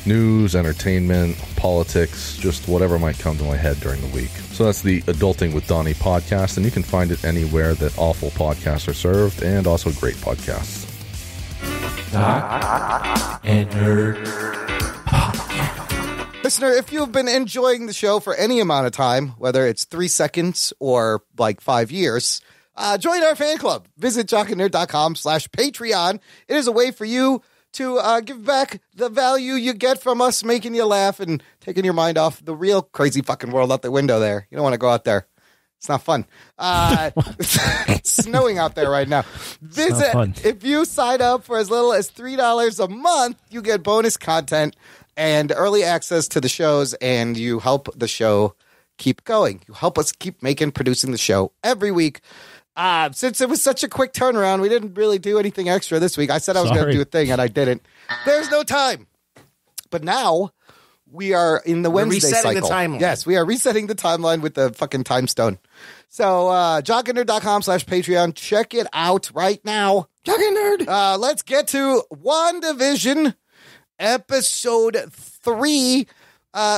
news, entertainment, politics, just whatever might come to my head during the week. So that's the Adulting with Donnie podcast, and you can find it anywhere that awful podcasts are served, and also great podcasts. Doc and Nerd Podcast. Listener, if you've been enjoying the show for any amount of time, whether it's 3 seconds or like 5 years, join our fan club. Visit jockandnerd.com/Patreon. It is a way for you to give back the value you get from us making you laugh and taking your mind off the real crazy fucking world out the window there. You don't want to go out there. It's not fun. It's snowing out there right now. Visit, if you sign up for as little as $3 a month, you get bonus content and early access to the shows, and you help the show keep going. You help us keep producing the show every week. Since it was such a quick turnaround, we didn't really do anything extra this week. I said I was going to do a thing, and I didn't. There's no time. But now we are in the Wednesday cycle. The timeline. Yes, we are resetting the timeline with the fucking time stone. So, jockandnerd.com/Patreon. Check it out right now. Jock and Nerd. Let's get to WandaVision episode 3,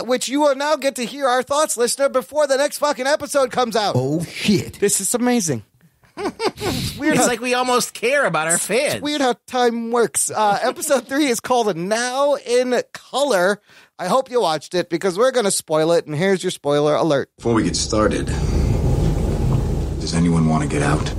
which you will now get to hear our thoughts, listener, before the next fucking episode comes out. Oh, shit. This is amazing. It's weird. It's like we almost care about our fans. It's weird how time works. Episode 3 is called Now in Color. I hope you watched it because we're going to spoil it, and here's your spoiler alert. Before we get started, does anyone want to get out?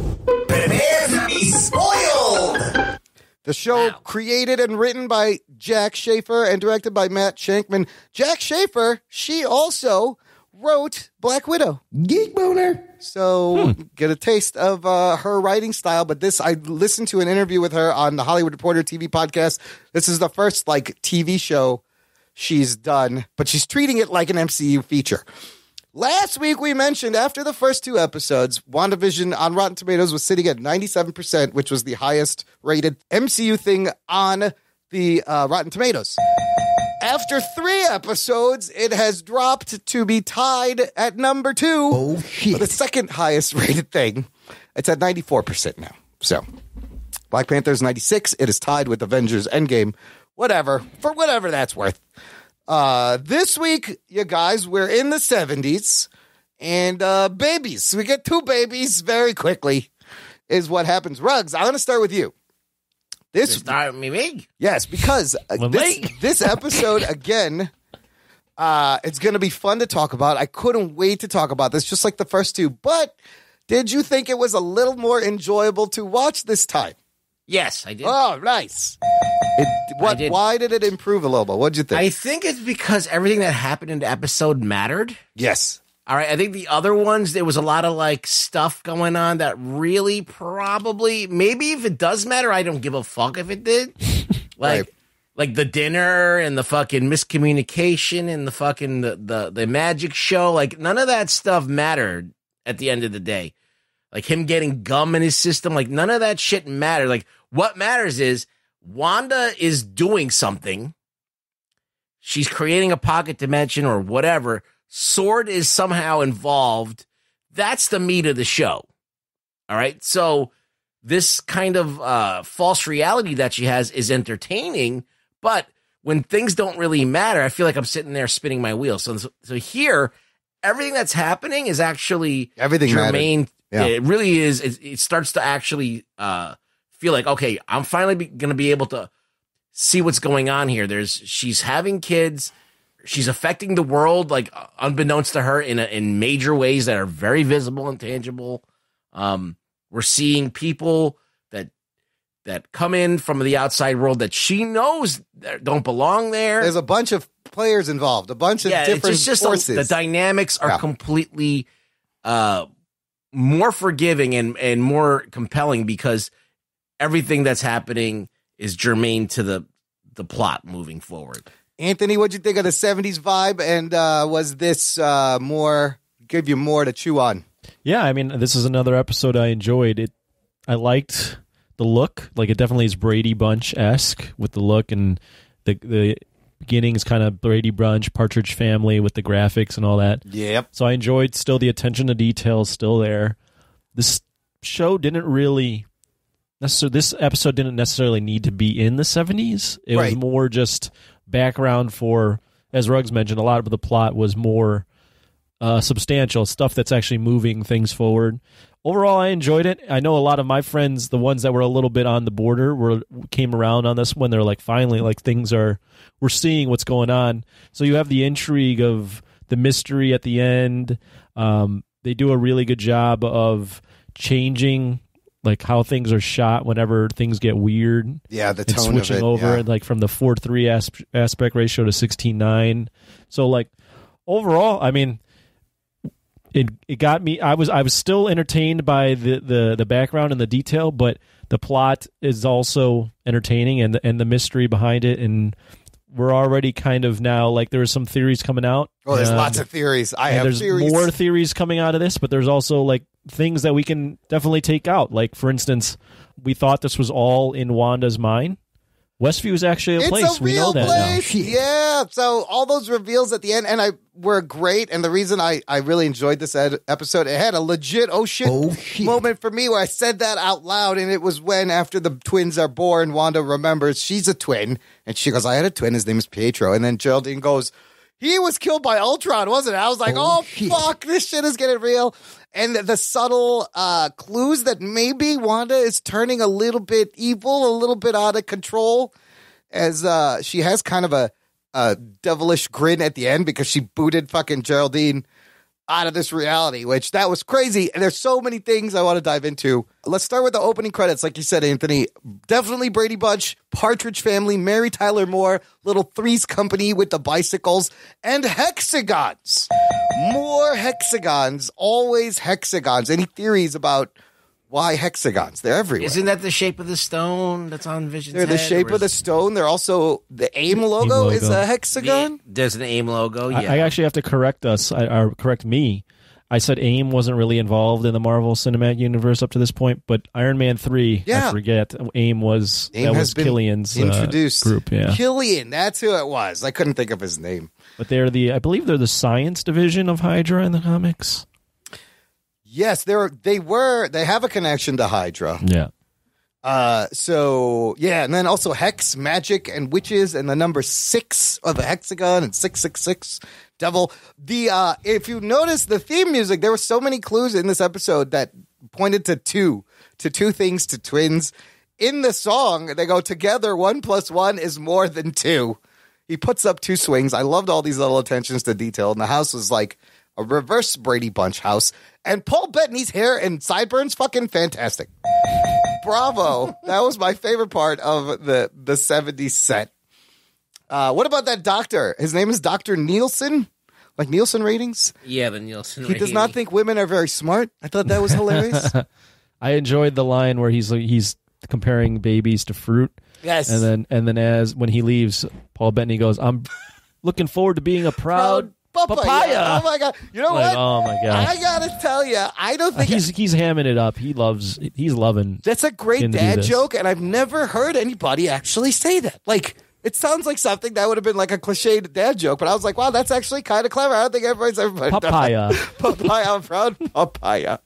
Prepare to be spoiled! The show created and written by Jack Schaefer and directed by Matt Shankman. Jack Schaefer, she also wrote Black Widow. Geek Boner. So get a taste of her writing style. But I listened to an interview with her on the Hollywood Reporter TV podcast. This is the first TV show she's done, but she's treating it like an MCU feature. Last week we mentioned after the first 2 episodes, WandaVision on Rotten Tomatoes was sitting at 97%, which was the highest rated MCU thing on the Rotten Tomatoes. After 3 episodes, it has dropped to be tied at number 2. Oh, shit. For the second highest rated thing. It's at 94% now. So, Black Panther's 96. It is tied with Avengers Endgame. Whatever. For whatever that's worth. This week, you guys, we're in the 70s. And babies. We get 2 babies very quickly is what happens. Ruggs, I'm going to start with you. Start with me? Yes, because this episode, again, it's going to be fun to talk about. I couldn't wait to talk about this, just like the first 2. But did you think it was a little more enjoyable to watch this time? Yes, I did. Oh, nice. Why did it improve a little bit? What did you think? I think it's because everything that happened in the episode mattered. Yes. All right, I think the other ones, there was a lot of stuff going on that really probably, maybe if it does matter, I don't give a fuck if it did. Like the dinner and the fucking miscommunication and the fucking the magic show. None of that stuff mattered at the end of the day. Him getting gum in his system, none of that shit mattered. What matters is Wanda is doing something. She's creating a pocket dimension or whatever. Sword is somehow involved. That's the meat of the show. All right. So this kind of false reality that she has is entertaining, but when things don't really matter, I feel like I'm sitting there spinning my wheels. So here, everything that's happening is actually germane. Yeah. It really is. It starts to actually feel like, okay, I'm finally going to be able to see what's going on here. She's having kids. She's affecting the world, unbeknownst to her, in major ways that are very visible and tangible. We're seeing people that come in from the outside world that she knows don't belong there. There's a bunch of players involved, a bunch of different forces. The dynamics are completely more forgiving and more compelling because everything that's happening is germane to the plot moving forward. Anthony, what'd you think of the 70s vibe? And was this give you more to chew on? Yeah, I mean, this is another episode I enjoyed. I liked the look. It definitely is Brady Bunch-esque with the look, and the beginning is kind of Brady Bunch, Partridge Family with the graphics and all that. Yep. So I enjoyed still the attention to detail still there. This show didn't really... This episode didn't necessarily need to be in the 70s. It was more just background for, as Ruggs mentioned, a lot of the plot was more substantial stuff that's actually moving things forward. Overall, I enjoyed it. I know a lot of my friends, the ones that were a little bit on the border, came around on this one. They're like, finally, like we're seeing what's going on. So you have the intrigue of the mystery at the end. They do a really good job of changing like how things are shot whenever things get weird. Yeah, the and tone switching of it, over like from the 4:3 aspect ratio to 16:9. So like overall, I mean, it got me. I was still entertained by the background and the detail, but the plot is also entertaining and the mystery behind it. And we're already kind of now like there are some theories coming out. Oh, there's lots of theories. There's theories. More theories coming out of this, but there's also like things that we can definitely take out. Like for instance, we thought this was all in Wanda's mind. Westview is actually a place. We know that place. now. Yeah. So all those reveals at the end, were great. And the reason I really enjoyed this episode, it had a legit oh shit moment for me where I said that out loud. And it was when after the twins are born, Wanda remembers she's a twin. And she goes, I had a twin. His name is Pietro. And then Geraldine goes, he was killed by Ultron, wasn't it? I was like, fuck, this shit is getting real. And the subtle clues that maybe Wanda is turning a little bit evil, a little bit out of control, as she has kind of a devilish grin at the end because she booted fucking Geraldine out of this reality, which that was crazy. And there's so many things I want to dive into. Let's start with the opening credits. Like you said, Anthony, definitely Brady Bunch, Partridge Family, Mary Tyler Moore, Little Three's Company with the bicycles, and hexagons. More hexagons, always hexagons. Any theories about why hexagons? They're everywhere. Isn't that the shape of the stone that's on Vision's They're the head, shape of the stone. They're also the AIM logo is a hexagon. There's an AIM logo. Yeah, I actually have to correct us, or correct me. I said AIM wasn't really involved in the Marvel Cinematic Universe up to this point, but Iron Man 3, I forget, AIM was Killian's introduced group. Yeah, Killian, that's who it was. I couldn't think of his name. But I believe they're the science division of Hydra in the comics. Yes, they have a connection to Hydra. Yeah. And then also hex, magic, and witches, and the number 6 of the hexagon and 666 devil. If you notice the theme music, there were so many clues in this episode that pointed to two things, to twins. In the song, they go together. 1 + 1 is more than 2. He puts up 2 swings. I loved all these little attentions to detail, and the house was like a reverse Brady Bunch house. And Paul Bettany's hair and sideburns, fucking fantastic. Bravo. That was my favorite part of the 70s set. What about that doctor? His name is Dr. Nielsen? Like Nielsen ratings? Yeah, the Nielsen He does not think women are very smart. I thought that was hilarious. I enjoyed the line where he's comparing babies to fruit. Yes. And then as when he leaves, Paul Bettany goes, I'm looking forward to being a proud papaya. Oh my god! You know what? Oh my god! I gotta tell you, I don't think he's hamming it up. He's loving. That's a great dad joke, and I've never heard anybody actually say that. Like, it sounds like something that would have been like a cliched dad joke, but I was like, wow, that's actually kind of clever. I don't think everybody papaya. Papaya, I'm proud papaya.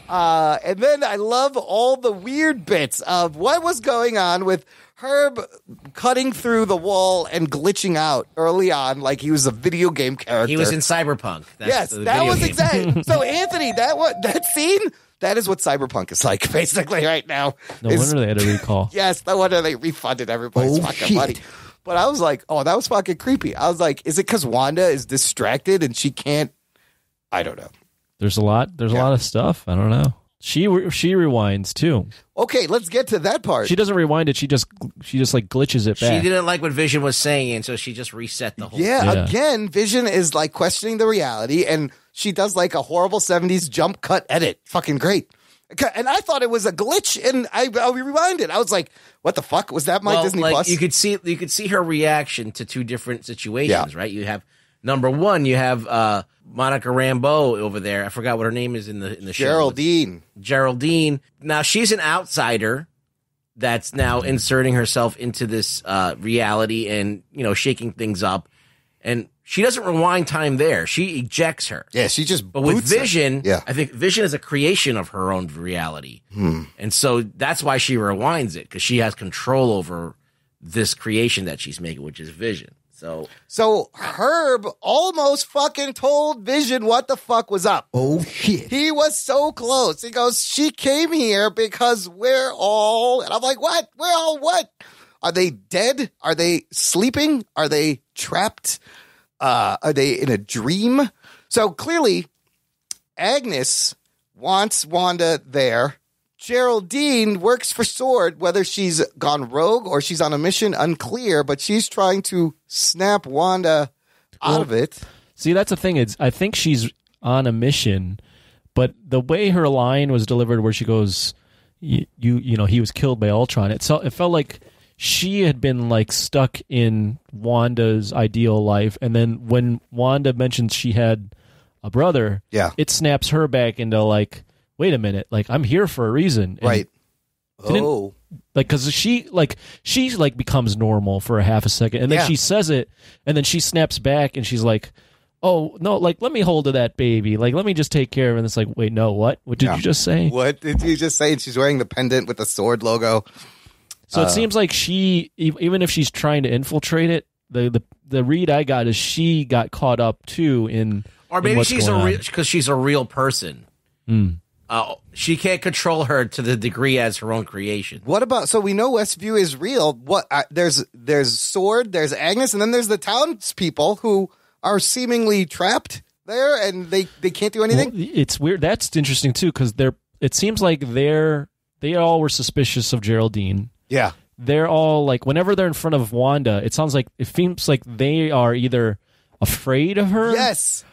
And then I love all the weird bits of what was going on with Herb cutting through the wall and glitching out early on like he was a video game character. He was in Cyberpunk. That was exactly. So, Anthony, that scene, that is what Cyberpunk is like, basically, right now. No wonder they had a recall. Yes, no wonder they refunded everybody's fucking money. But I was like, oh, that was fucking creepy. I was like, is it because Wanda is distracted and she can't? I don't know. There's a lot of stuff. I don't know. She rewinds too. Okay, let's get to that part. She doesn't rewind it. She just like glitches it back. She didn't like what Vision was saying, and so she just reset the whole thing. Yeah, again, Vision is like questioning the reality, and she does like a horrible 70s jump cut edit. Fucking great. And I thought it was a glitch, and I rewinded. I was like, "What the fuck was that?" My Disney Plus. You could see her reaction to 2 different situations, right? You have number 1, you have Monica Rambeau over there. I forgot what her name is in the show. Geraldine. Now she's an outsider that's now inserting herself into this reality and shaking things up. And she doesn't rewind time there. She ejects her. Yeah, she just. But with Vision, yeah. I think Vision is a creation of her own reality, and so that's why she rewinds it, because she has control over this creation that she's making, which is Vision. So Herb almost fucking told Vision what the fuck was up. Oh, shit. He was so close. He goes, she came here because we're all... And I'm like, what? We're all what? Are they dead? Are they sleeping? Are they trapped? Are they in a dream? So clearly, Agnes wants Wanda there. Geraldine works for SWORD, whether she's gone rogue or she's on a mission, unclear, but she's trying to snap Wanda out of it. See, that's the thing. I think she's on a mission, but the way her line was delivered where she goes, you know, he was killed by Ultron, it felt like she had been like stuck in Wanda's ideal life, and then when Wanda mentions she had a brother, it snaps her back into like, wait a minute, like I'm here for a reason, and right? Oh, like because she becomes normal for a half a second, and then she says it, and then she snaps back, and she's like, "Oh no, like let me hold to that baby, like let me just take care of it." And it's like, wait, no, what? What did you just say? What did you just say? And she's wearing the pendant with the SWORD logo. So it seems like she, even if she's trying to infiltrate it, the read I got is she got caught up too in. Or maybe she's because she's a real person. Mm. She can't control her to the degree as her own creation. What about? So we know Westview is real. What? There's SWORD, there's Agnes, and then there's the townspeople who are seemingly trapped there, and they can't do anything. Well, it's weird. That's interesting too, because it seems like they all were suspicious of Geraldine. Yeah, they're all like, whenever they're in front of Wanda, it seems like they are either afraid of her,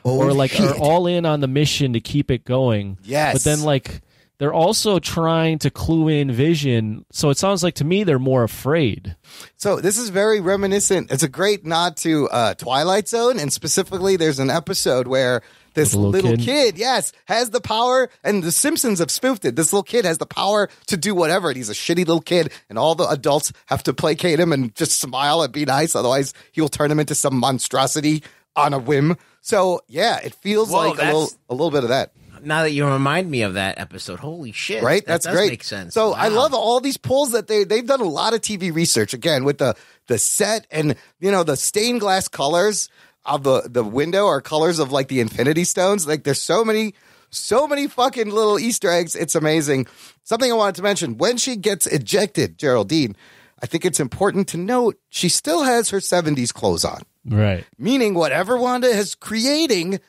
or like are all in on the mission to keep it going. Yes, but then like they're also trying to clue in Vision. So it sounds like to me they're more afraid. So this is very reminiscent. It's a great nod to Twilight Zone, and specifically, there's an episode where this little kid, has the power, and the Simpsons have spoofed it. This little kid has the power to do whatever, and he's a shitty little kid, and all the adults have to placate him and just smile and be nice, otherwise he'll turn him into some monstrosity on a whim. So, yeah, it feels like a little bit of that. Now that you remind me of that episode, holy shit. Right? That That's does great. Make sense. So wow. I love all these pulls that they've done a lot of TV research, again, with the set and, you know, the stained glass colors of the window are colors of like the Infinity Stones. Like there's so many fucking little Easter eggs. It's amazing. Something I wanted to mention, when she gets ejected, Geraldine, I think it's important to note she still has her 70s clothes on. Right. Meaning whatever Wanda is creating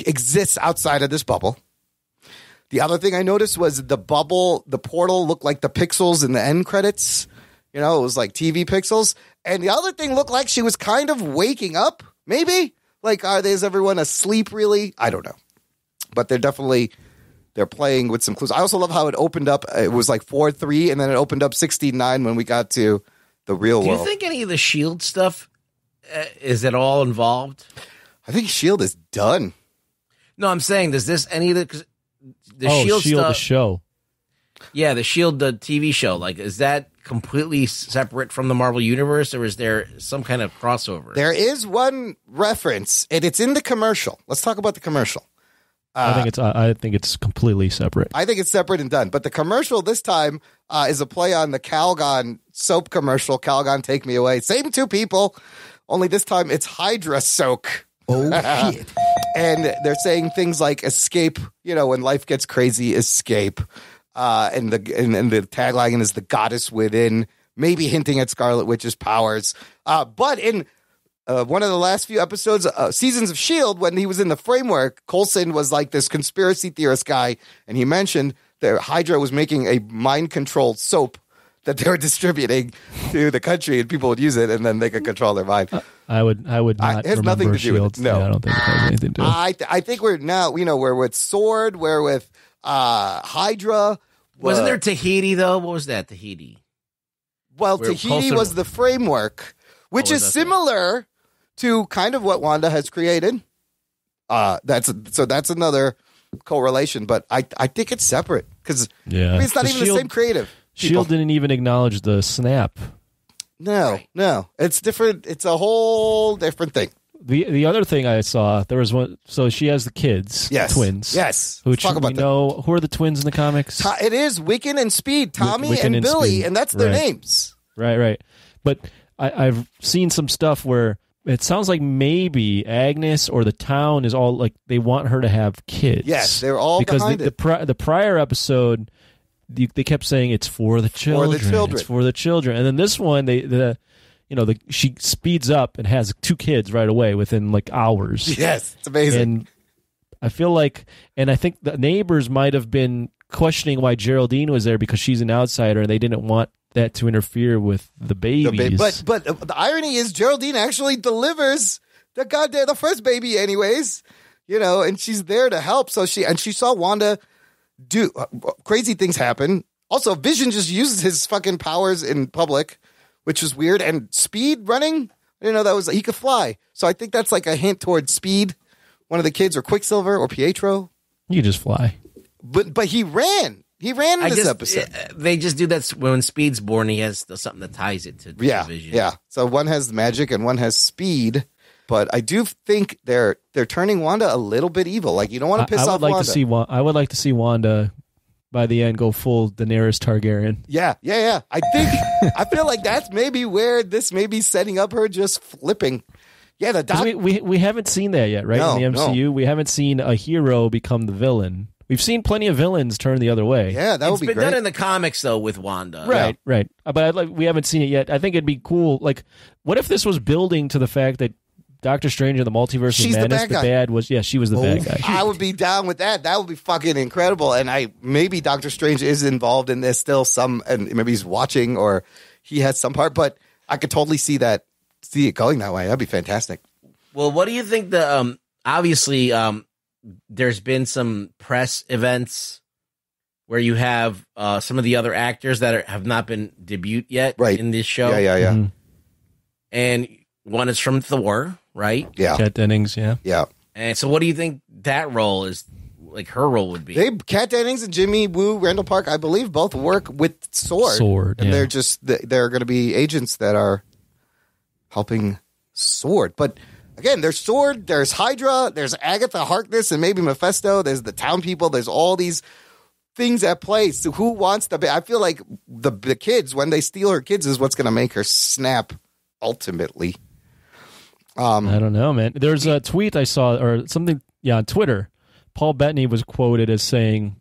exists outside of this bubble. The other thing I noticed was the portal looked like the pixels in the end credits. You know, it was like TV pixels. And the other thing looked like she was kind of waking up, maybe? Like, is everyone asleep, really? I don't know. But they're playing with some clues. I also love how it opened up. It was like 4-3, and then it opened up 16-9 when we got to the real world. Do you think any of the S.H.I.E.L.D. stuff, is at all involved? I think S.H.I.E.L.D. is done. No, I'm saying, does this, any of the S.H.I.E.L.D. stuff, the show. Yeah, the S.H.I.E.L.D. the TV show. Like, is that completely separate from the Marvel Universe, or is there some kind of crossover? There is one reference, and it's in the commercial. Let's talk about the commercial. I think it's completely separate. I think it's separate and done. But the commercial this time is a play on the Calgon soap commercial, Calgon Take Me Away. Same two people, only this time it's Hydra Soak. Oh, shit. And they're saying things like escape, you know, when life gets crazy, escape. And the tagline is the goddess within, maybe hinting at Scarlet Witch's powers. But in one of the last few episodes, Seasons of S.H.I.E.L.D., when he was in the framework, Coulson was like this conspiracy theorist guy, and he mentioned that Hydra was making a mind-controlled soap that they were distributing to the country, and people would use it, and then they could control their mind. I would not. It has nothing to do with it. No, I don't think it has anything to do with it. I think we're now, you know, we're with SWORD, we're with Hydra. Wasn't there Tahiti, though? What was that, Tahiti? Well, Tahiti was the framework, which is similar to kind of what Wanda has created. That's another correlation, but I think it's separate because it's not even the same creative. S.H.I.E.L.D. didn't even acknowledge the snap. No, it's different. It's a whole different thing. The other thing I saw, there was one. So she has the kids, twins. Yes, who are the twins in the comics? It is Wiccan and Speed, Tommy and Billy, and that's their names. Right. But I've seen some stuff where it sounds like maybe Agnes or the town is all like they want her to have kids. Yes, they're all because behind it. The prior episode, they kept saying it's for the children. It's for the children. And then this one, she speeds up and has 2 kids right away within like hours. Yes, it's amazing. And I feel like, and I think the neighbors might have been questioning why Geraldine was there because she's an outsider and they didn't want that to interfere with the babies. But the irony is Geraldine actually delivers the first baby anyways, and she's there to help. So she saw Wanda do crazy things happen. Also, Vision just uses his fucking powers in public, which was weird. And speed running, I didn't know he could fly. So I think that's like a hint towards speed. One of the kids, or Quicksilver, or Pietro. You just fly. But he ran. He ran in this episode. They just do that when Speed's born. He has something that ties it to Vision. Yeah. So one has magic and one has speed. But I do think they're turning Wanda a little bit evil. Like, you don't want to piss off Wanda. I would like to see Wanda by the end go full Daenerys Targaryen. Yeah. I feel like that's maybe where this may be setting up her just flipping. Yeah, we haven't seen that yet, right? No, in the MCU, we haven't seen a hero become the villain. We've seen plenty of villains turn the other way. Yeah, that would be great. It's been done in the comics, though, with Wanda. Right. But we haven't seen it yet. I think it'd be cool. Like, what if this was building to the fact that Doctor Strange in the Multiverse of Madness, she was the bad guy. I would be down with that. That would be fucking incredible. And maybe Doctor Strange is involved in this still and maybe he's watching or he has some part, but I could totally see it going that way. That'd be fantastic. Well, what do you think obviously, there's been some press events where you have some of the other actors that have not been debuted yet in this show. Yeah. Mm-hmm. And one is from Thor, right? Yeah. Kat Dennings, yeah. Yeah. And so what do you think that role is, like her role would be? Kat Dennings and Jimmy Woo Randall Park, I believe, both work with Sword. And they're going to be agents that are helping Sword. But again, there's Sword, there's Hydra, there's Agatha Harkness and maybe Mephisto, there's the town people, there's all these things at play. So who wants I feel like the kids, when they steal her kids, is what's going to make her snap ultimately. I don't know, man. There's a tweet I saw or something, on Twitter. Paul Bettany was quoted as saying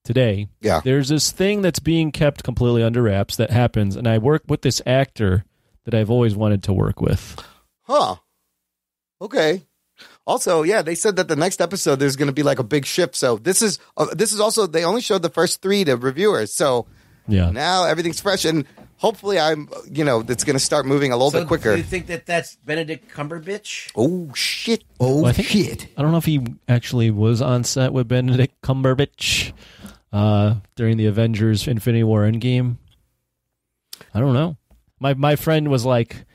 today, there's this thing that's being kept completely under wraps that happens, and I work with this actor that I've always wanted to work with. Huh. Okay. Also, they said that the next episode there's going to be like a big shift. So this is also, they only showed the first 3 to reviewers. So now everything's fresh, and hopefully it's going to start moving a little bit quicker. Do you think that's Benedict Cumberbatch? Oh shit! I don't know if he actually was on set with Benedict Cumberbatch during the Avengers Infinity War Endgame. I don't know. My friend was like,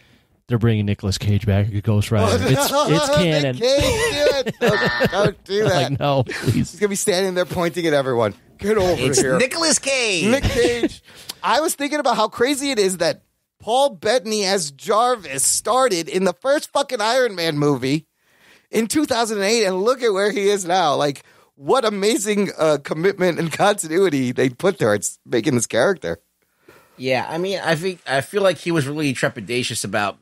they're bringing Nicolas Cage back as Ghost Rider. It's canon. Nick Cage, do it. Don't do that. Like, no, please. He's going to be standing there pointing at everyone. Get over it's here. Nicolas Cage. Nick Cage. I was thinking about how crazy it is that Paul Bettany as Jarvis started in the first fucking Iron Man movie in 2008, and look at where he is now. Like, what amazing commitment and continuity they put towards making this character. Yeah, I mean, I feel like he was really trepidatious about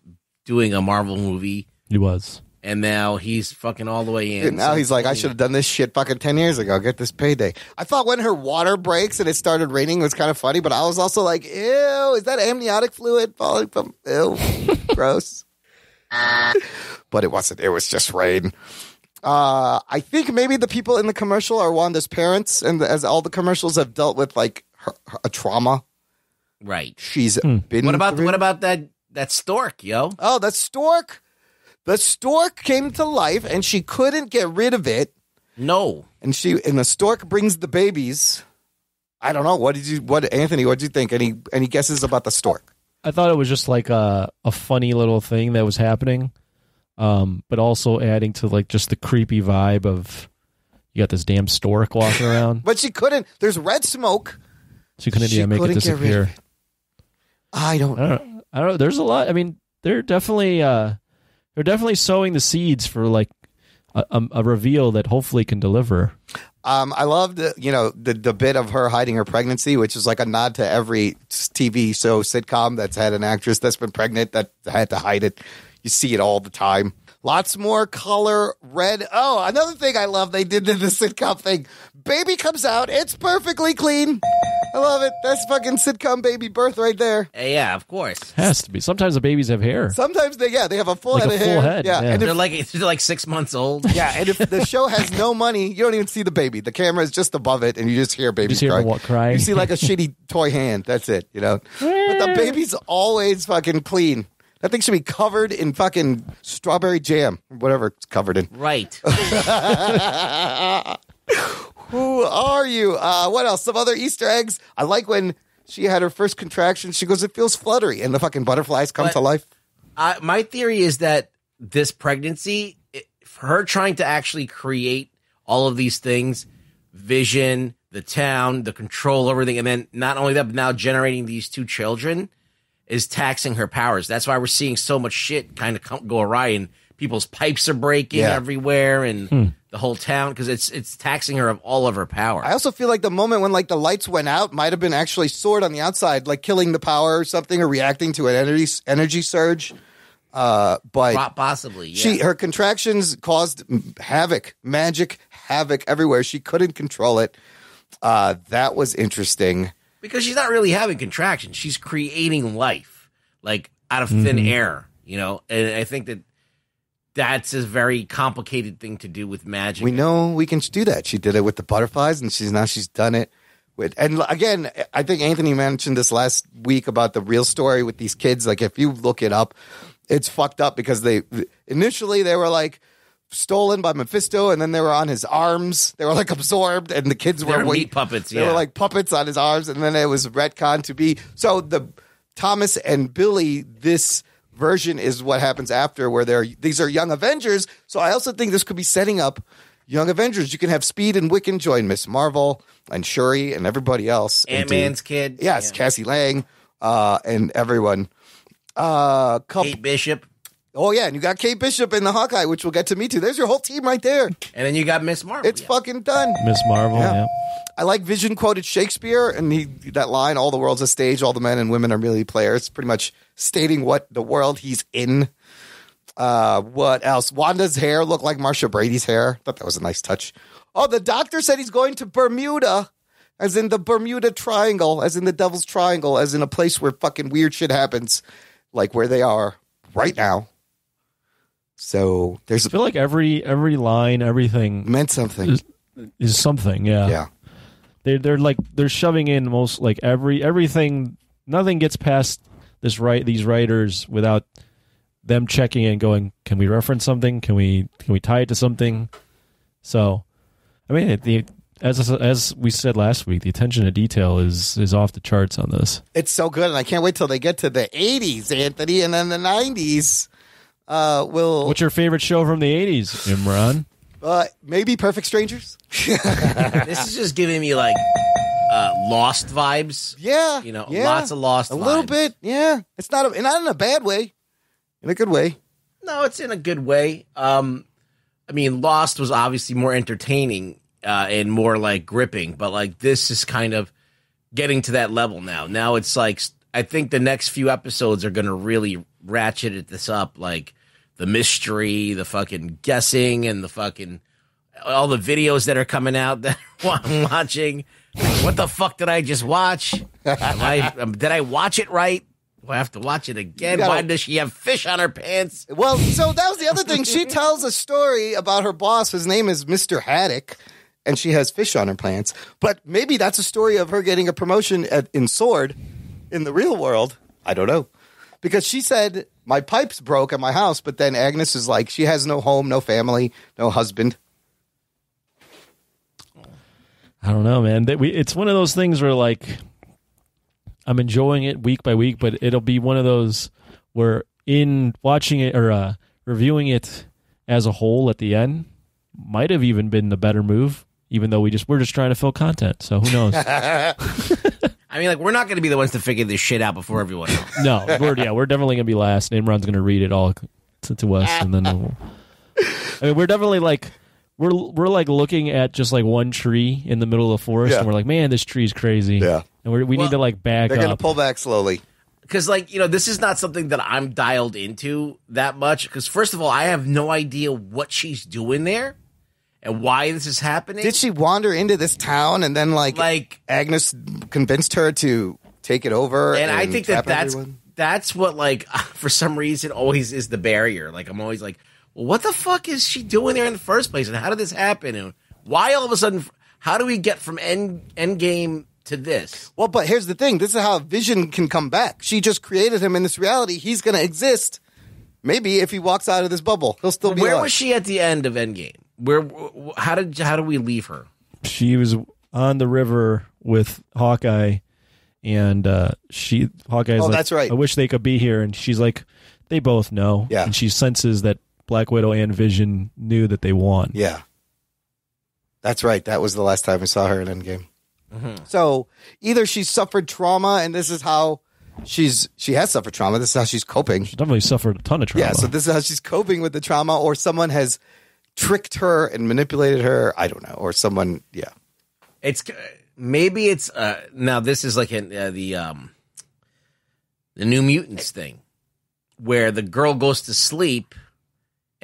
doing a Marvel movie. He was. And now he's fucking all the way in. And now he's like, I should have done this shit fucking 10 years ago. Get this payday. I thought when her water breaks and it started raining was kind of funny, but I was also like, ew, is that amniotic fluid falling from, ew, gross. But it wasn't. It was just rain. I think maybe the people in the commercial are Wanda's parents, and as all the commercials have dealt with like a trauma. Right. She's been. What about that stork, yo? Oh, that stork. The stork came to life, and she couldn't get rid of it. No. And the stork brings the babies. I don't know. Anthony? What did you think? Any guesses about the stork? I thought it was just like a funny little thing that was happening, but also adding to like just the creepy vibe of you got this damn stork walking around. But she couldn't. There's red smoke. She couldn't make it disappear. I don't know. There's a lot. I mean, they're definitely sowing the seeds for like a reveal that hopefully can deliver. I love the bit of her hiding her pregnancy, which is like a nod to every TV show sitcom that's had an actress that's been pregnant that had to hide it. You see it all the time. Lots more color, red. Oh, another thing I love they did in the sitcom thing. Baby comes out. It's perfectly clean. I love it. That's fucking sitcom baby birth right there. Yeah, of course. Has to be. Sometimes the babies have hair. Sometimes they have a full Like head a of full hair. head, yeah. And They're like 6 months old. yeah, and if the show has no money, you don't even see the baby. The camera is just above it, and you just hear baby crying. You see like a shitty toy hand. That's it, But the baby's always fucking clean. That thing should be covered in fucking strawberry jam, whatever it's covered in. Right. Who are you? What else? Some other Easter eggs. I like when she had her first contraction. She goes, it feels fluttery, and the fucking butterflies come to life. My theory is that this pregnancy, for her trying to actually create all of these things, vision, the town, the control, everything, and then not only that, but now generating these 2 children is taxing her powers. That's why we're seeing so much shit kind of go awry, and people's pipes are breaking everywhere, and the whole town, because it's taxing her of all of her power. I also feel like the moment when like the lights went out might have been actually Sword on the outside, like killing the power or something, or reacting to an energy surge. But possibly, yeah. Her contractions caused magic havoc everywhere. She couldn't control it. That was interesting. Because she's not really having contractions. She's creating life, like out of thin air, And I think that's a very complicated thing to do with magic. We know we can do that. She did it with the butterflies, and she's done it with. And again, I think Anthony mentioned this last week about the real story with these kids. Like, if you look it up, it's fucked up because initially they were like stolen by Mephisto, and then they were on his arms. They were like absorbed, and the kids were meat puppets. They were like puppets on his arms, and then it was retconned to be. So the Thomas and Billy, this version is what happens after, where these are young Avengers. So I also think this could be setting up young Avengers. You can have Speed and Wiccan join Miss Marvel and Shuri and everybody else. Ant-Man's kid. Yes, yeah. Cassie Lang and everyone. Kate Bishop. Oh, yeah, and you got Kate Bishop in the Hawkeye, which we'll get to meet too. There's your whole team right there. And then you got Miss Marvel. It's fucking done. Miss Marvel, yeah. I like Vision quoted Shakespeare, and that line, all the world's a stage, all the men and women are merely players, pretty much stating what the world he's in. What else? Wanda's hair looked like Marsha Brady's hair. Thought that was a nice touch. Oh, the doctor said he's going to Bermuda, as in the Bermuda Triangle, as in the Devil's Triangle, as in a place where fucking weird shit happens, like where they are right now. So I feel like every line, everything meant something. Is something, yeah. Yeah. They're shoving in most like everything. Nothing gets past these writers without them checking in, going, "Can we reference something? Can we tie it to something?" So, I mean, as we said last week, the attention to detail is off the charts on this. It's so good, and I can't wait till they get to the 80s, Anthony, and then the 90s. What's your favorite show from the 80s, Imran? Maybe Perfect Strangers. This is just giving me like Lost vibes. Yeah, lots of Lost. A little bit, yeah. It's not in a bad way, in a good way. No, it's in a good way. I mean, Lost was obviously more entertaining and more like gripping, but like this is kind of getting to that level now. Now it's like I think the next few episodes are going to really ratchet this up, like the mystery, the fucking guessing, and the fucking all the videos that are coming out that I'm watching. Like, what the fuck did I just watch? Did I watch it right? Do I have to watch it again? Why does she have fish on her pants? Well, so that was the other thing. She tells a story about her boss. His name is Mr. Haddock, and she has fish on her pants. But maybe that's a story of her getting a promotion in Sword in the real world. I don't know. Because she said, my pipes broke at my house, but then Agnes is like, she has no home, no family, no husband. I don't know, man. It's one of those things where, like, I'm enjoying it week by week, but it'll be one of those where in watching it or reviewing it as a whole at the end might have even been the better move, even though we're just trying to fill content. So who knows? I mean, like, we're not going to be the ones to figure this shit out before everyone else. No, we're definitely going to be last. Imran's going to read it all to us, and then we're definitely like we're like looking at just like one tree in the middle of the forest, and we're like, man, this tree's crazy. Yeah, and we need to like back up. They're going to pull back slowly. because, like, this is not something that I'm dialed into that much. Because, first of all, I have no idea what she's doing there and why this is happening. Did she wander into this town and then, like Agnes convinced her to take it over? And I think that's everyone? That's what, like, for some reason, always is the barrier. Like, I'm always like, well, what the fuck is she doing there in the first place? And how did this happen? And why all of a sudden, how do we get from Endgame to this? Well, but here's the thing. This is how Vision can come back. She just created him in this reality. He's going to exist. Maybe if he walks out of this bubble, he'll still be Where alive. was she at the end of Endgame? How do we leave her? She was on the river with Hawkeye, and Hawkeye's like, that's right. I wish they could be here. And she's like, they both know. Yeah. And she senses that Black Widow and Vision knew that they won. Yeah. That's right. That was the last time we saw her in Endgame. Mm-hmm. So either she's suffered trauma, and this is how she has suffered trauma. This is how she's coping. She definitely suffered a ton of trauma. Yeah, so this is how she's coping with the trauma, or someone has tricked her and manipulated her. I don't know, or someone. Yeah, maybe it's now. This is like the New Mutants thing, where the girl goes to sleep.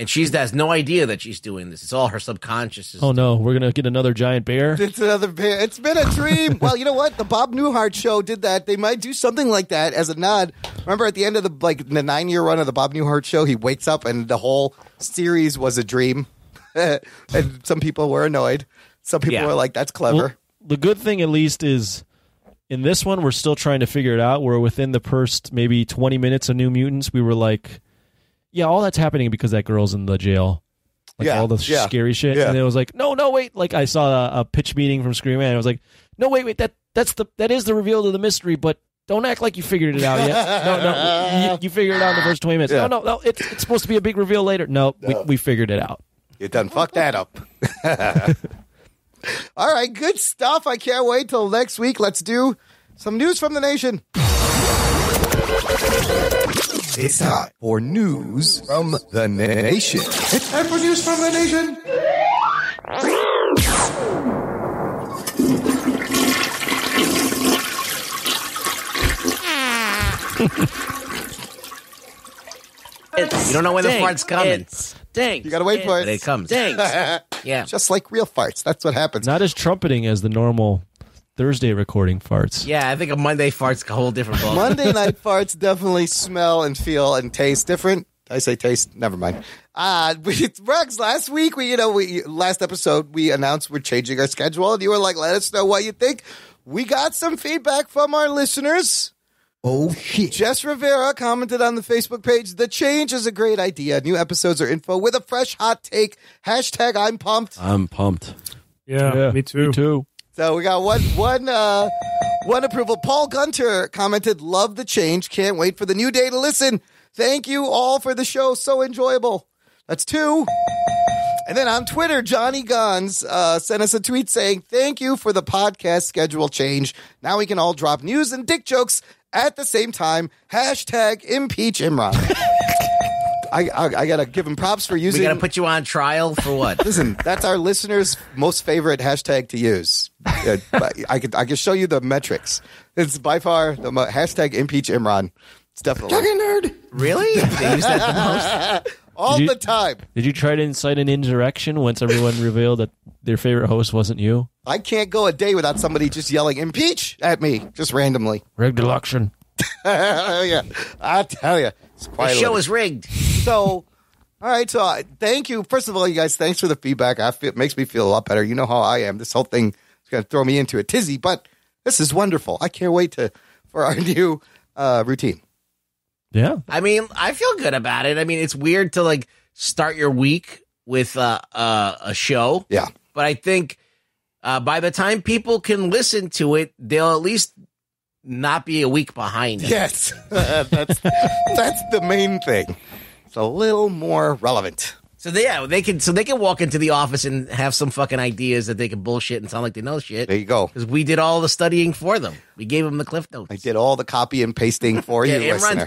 And she has no idea that she's doing this. It's all her subconscious. Oh, no. We're going to get another giant bear? It's another bear. It's been a dream. Well, you know what? The Bob Newhart show did that. They might do something like that as a nod. Remember at the end of the 9-year run of the Bob Newhart show, he wakes up and the whole series was a dream. And some people were annoyed. Some people were like, that's clever. Well, the good thing, at least, is in this one, we're still trying to figure it out. We're within the first maybe 20 minutes of New Mutants. We were like... Yeah, all that's happening because that girl's in the jail. Like all the scary shit. Yeah. And it was like, no, wait. Like I saw a pitch meeting from Scream Man. I was like, no, wait, that is the reveal to the mystery, but don't act like you figured it out yet. No, you figured it out in the first 20 minutes. Yeah. No, it's supposed to be a big reveal later. No. We figured it out. You done fucked that up. All right, good stuff. I can't wait till next week. Let's do some news from the nation. It's time for news from the nation. It's time for news from the nation. You don't know when the fart's coming. You gotta wait for it. But it comes. Yeah. Just like real farts. That's what happens. Not as trumpeting as the normal Thursday recording farts. Yeah, I think a Monday fart's a whole different ball. Monday night farts definitely smell and feel and taste different. I say taste. Never mind. Rugs, last week, last episode, we announced we're changing our schedule, and you were like, let us know what you think. We got some feedback from our listeners. Oh, shit. Jess Rivera commented on the Facebook page, the change is a great idea. New episodes are info with a fresh hot take. Hashtag I'm pumped. I'm pumped. Yeah, me too. So we got one approval. Paul Gunter commented, love the change. Can't wait for the new day to listen. Thank you all for the show. So enjoyable. That's 2. And then on Twitter, Johnny Guns sent us a tweet saying, thank you for the podcast schedule change. Now we can all drop news and dick jokes at the same time. Hashtag impeach Imran. I got to give him props for using... We got to put you on trial for what? Listen, that's our listeners' most favorite hashtag to use. I can show you the metrics. It's by far the hashtag impeach Imran. It's definitely... Talking nerd. Really? They use that the most? All the time. Did you try to incite an insurrection once everyone revealed that their favorite host wasn't you? I can't go a day without somebody just yelling impeach at me, just randomly. Rigged election. Yeah, I tell you. The show is rigged. So, all right. So, thank you. First of all, you guys, thanks for the feedback. It makes me feel a lot better. You know how I am. This whole thing is going to throw me into a tizzy, but this is wonderful. I can't wait for our new routine. Yeah. I mean, I feel good about it. I mean, it's weird to start your week with a show. Yeah. But I think by the time people can listen to it, they'll at least not be a week behind it. Yes. That's the main thing. It's a little more relevant. So they can walk into the office and have some fucking ideas that they can bullshit and sound like they know shit. There you go. Because we did all the studying for them. We gave them the cliff notes. I did all the copy and pasting for you, listener. Imran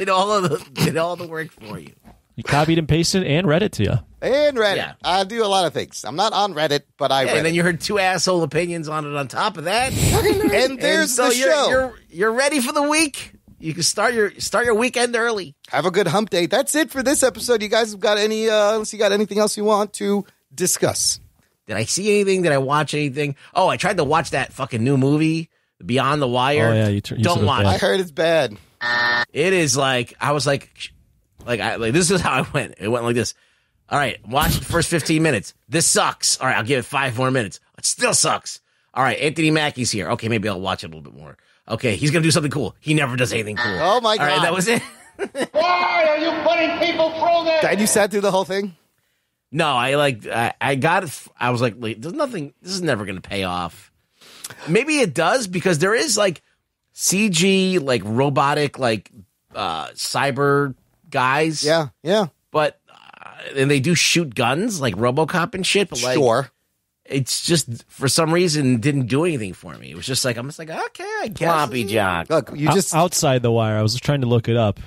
did all the work for you. You copied and pasted and read it to you. And Reddit. Yeah. I do a lot of things. I'm not on Reddit, but I read And then it. you heard 2 asshole opinions on it on top of that. And there's so the show. You're ready for the week? You can start your weekend early. Have a good hump day. That's it for this episode. You guys have got unless you got anything else you want to discuss? Did I see anything? Did I watch anything? Oh, I tried to watch that fucking new movie, Beyond the Wire. Oh, yeah, you don't watch it. I heard it's bad. It is like, I was like this is how I went. It went like this. All right, watch the first 15 minutes. This sucks. All right, I'll give it 5 more minutes. It still sucks. All right, Anthony Mackie's here. Okay, maybe I'll watch it a little bit more. Okay, he's going to do something cool. He never does anything cool. Oh, my God. All right, that was it. Why are you putting people through this? And you sat through the whole thing? No, I got it. I was like, there's nothing. This is never going to pay off. Maybe it does because there is like CG, like robotic, like cyber guys. Yeah, yeah. But and they do shoot guns like RoboCop and shit. But like, sure. It's just for some reason didn't do anything for me. It was just like I'm just like okay, I guess. Floppy John. Look, you just Outside the Wire. I was trying to look it up.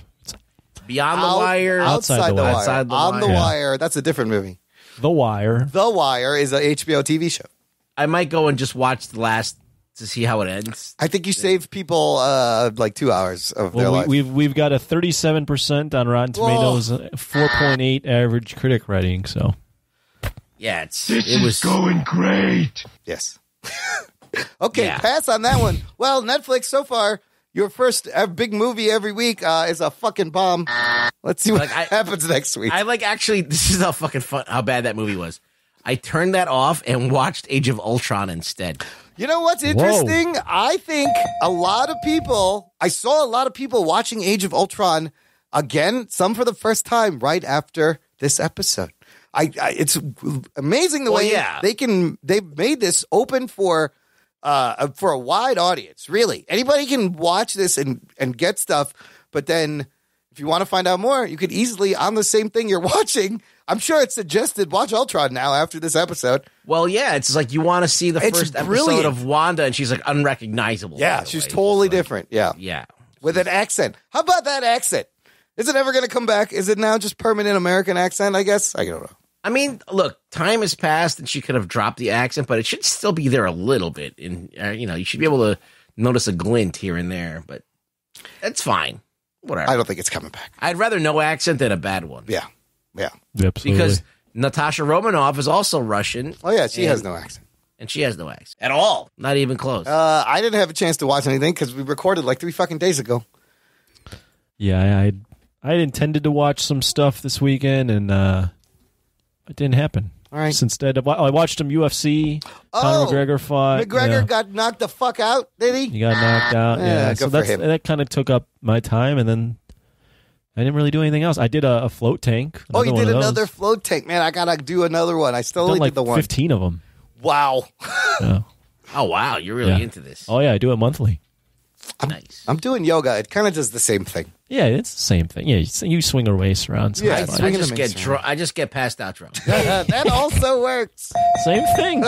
Beyond the Wire. Outside the Wire. Outside the On the Wire. Wire. That's a different movie. The Wire. The Wire is a HBO TV show. I might go and just watch the last to see how it ends. I think you saved people like 2 hours of their life. We've got a 37% on Rotten Tomatoes, 4.8 average critic rating. So yeah, it was going great. Yes. Okay, pass on that one. Well, Netflix so far. Your first big movie every week is a fucking bomb. Let's see what happens next week. I actually, this is how fucking fun, how bad that movie was. I turned that off and watched Age of Ultron instead. You know what's interesting? I think I saw a lot of people watching Age of Ultron again, some for the first time right after this episode. It's amazing the way they've made this open for a wide audience, really. Anybody can watch this and get stuff, but then if you want to find out more, you could easily, on the same thing you're watching, I'm sure it's suggested, watch Ultron now after this episode. Well, yeah, it's like you want to see the first episode of Wanda, and she's like unrecognizable. Yeah, she's totally different. Yeah. Yeah. With an accent. How about that accent? Is it ever going to come back? Is it now just permanent American accent, I guess? I don't know. I mean, look, time has passed and she could have dropped the accent, but it should still be there a little bit. And, you should be able to notice a glint here and there, but that's fine. Whatever. I don't think it's coming back. I'd rather no accent than a bad one. Yeah. Yeah. Absolutely. Because Natasha Romanoff is also Russian. Oh, yeah. She has no accent. And she has no accent. At all. Not even close. I didn't have a chance to watch anything because we recorded like 3 fucking days ago. Yeah, I intended to watch some stuff this weekend, and it didn't happen. All right. Instead, I watched some UFC. Conor McGregor fought. McGregor got knocked the fuck out, did he? He got knocked out. Yeah, good so for him. that kind of took up my time, and then I didn't really do anything else. I did a float tank. Oh, you did another float tank. Man, I got to do another one. I still only did the one. 15 of them. Wow. Yeah. Oh, wow. You're really into this. Oh, yeah. I do it monthly. Nice. I'm doing yoga. It kind of does the same thing. Yeah, it's the same thing. Yeah, you swing your waist around. So Yeah, I just get passed out drunk. That also works. Same thing.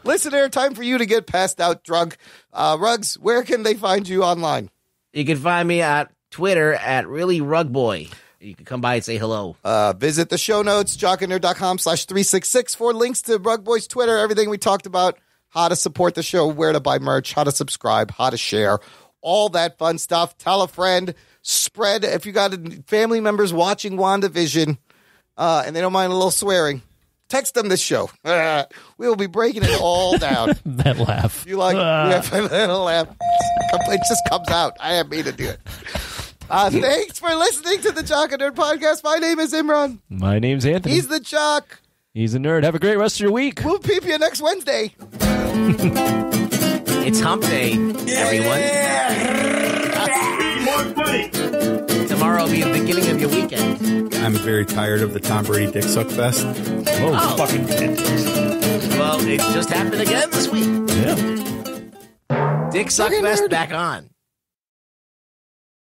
Listener, time for you to get passed out drunk. Ruggs, where can they find you online? You can find me at Twitter at ReallyRugBoy. You can come by and say hello. Visit the show notes, jockandnerd.com/366 for links to Rug Boy's Twitter, everything we talked about, how to support the show, where to buy merch, how to subscribe, how to share, all that fun stuff. Tell a friend, spread. If you got family members watching WandaVision and they don't mind a little swearing, text them this show. We will be breaking it all down. That laugh. You like that laugh? It just comes out. I didn't mean to do it. Thanks for listening to the Jock and Nerd podcast. My name is Imran. My name's Anthony. He's the Jock. He's a nerd. Have a great rest of your week. We'll peep you next Wednesday. It's hump day, everyone. More money. Tomorrow will be the beginning of your weekend. I'm very tired of the Tom Brady Dick Suck Fest. Oh, fucking well, it just happened again this week. Yeah. Dick Suck Fest back on.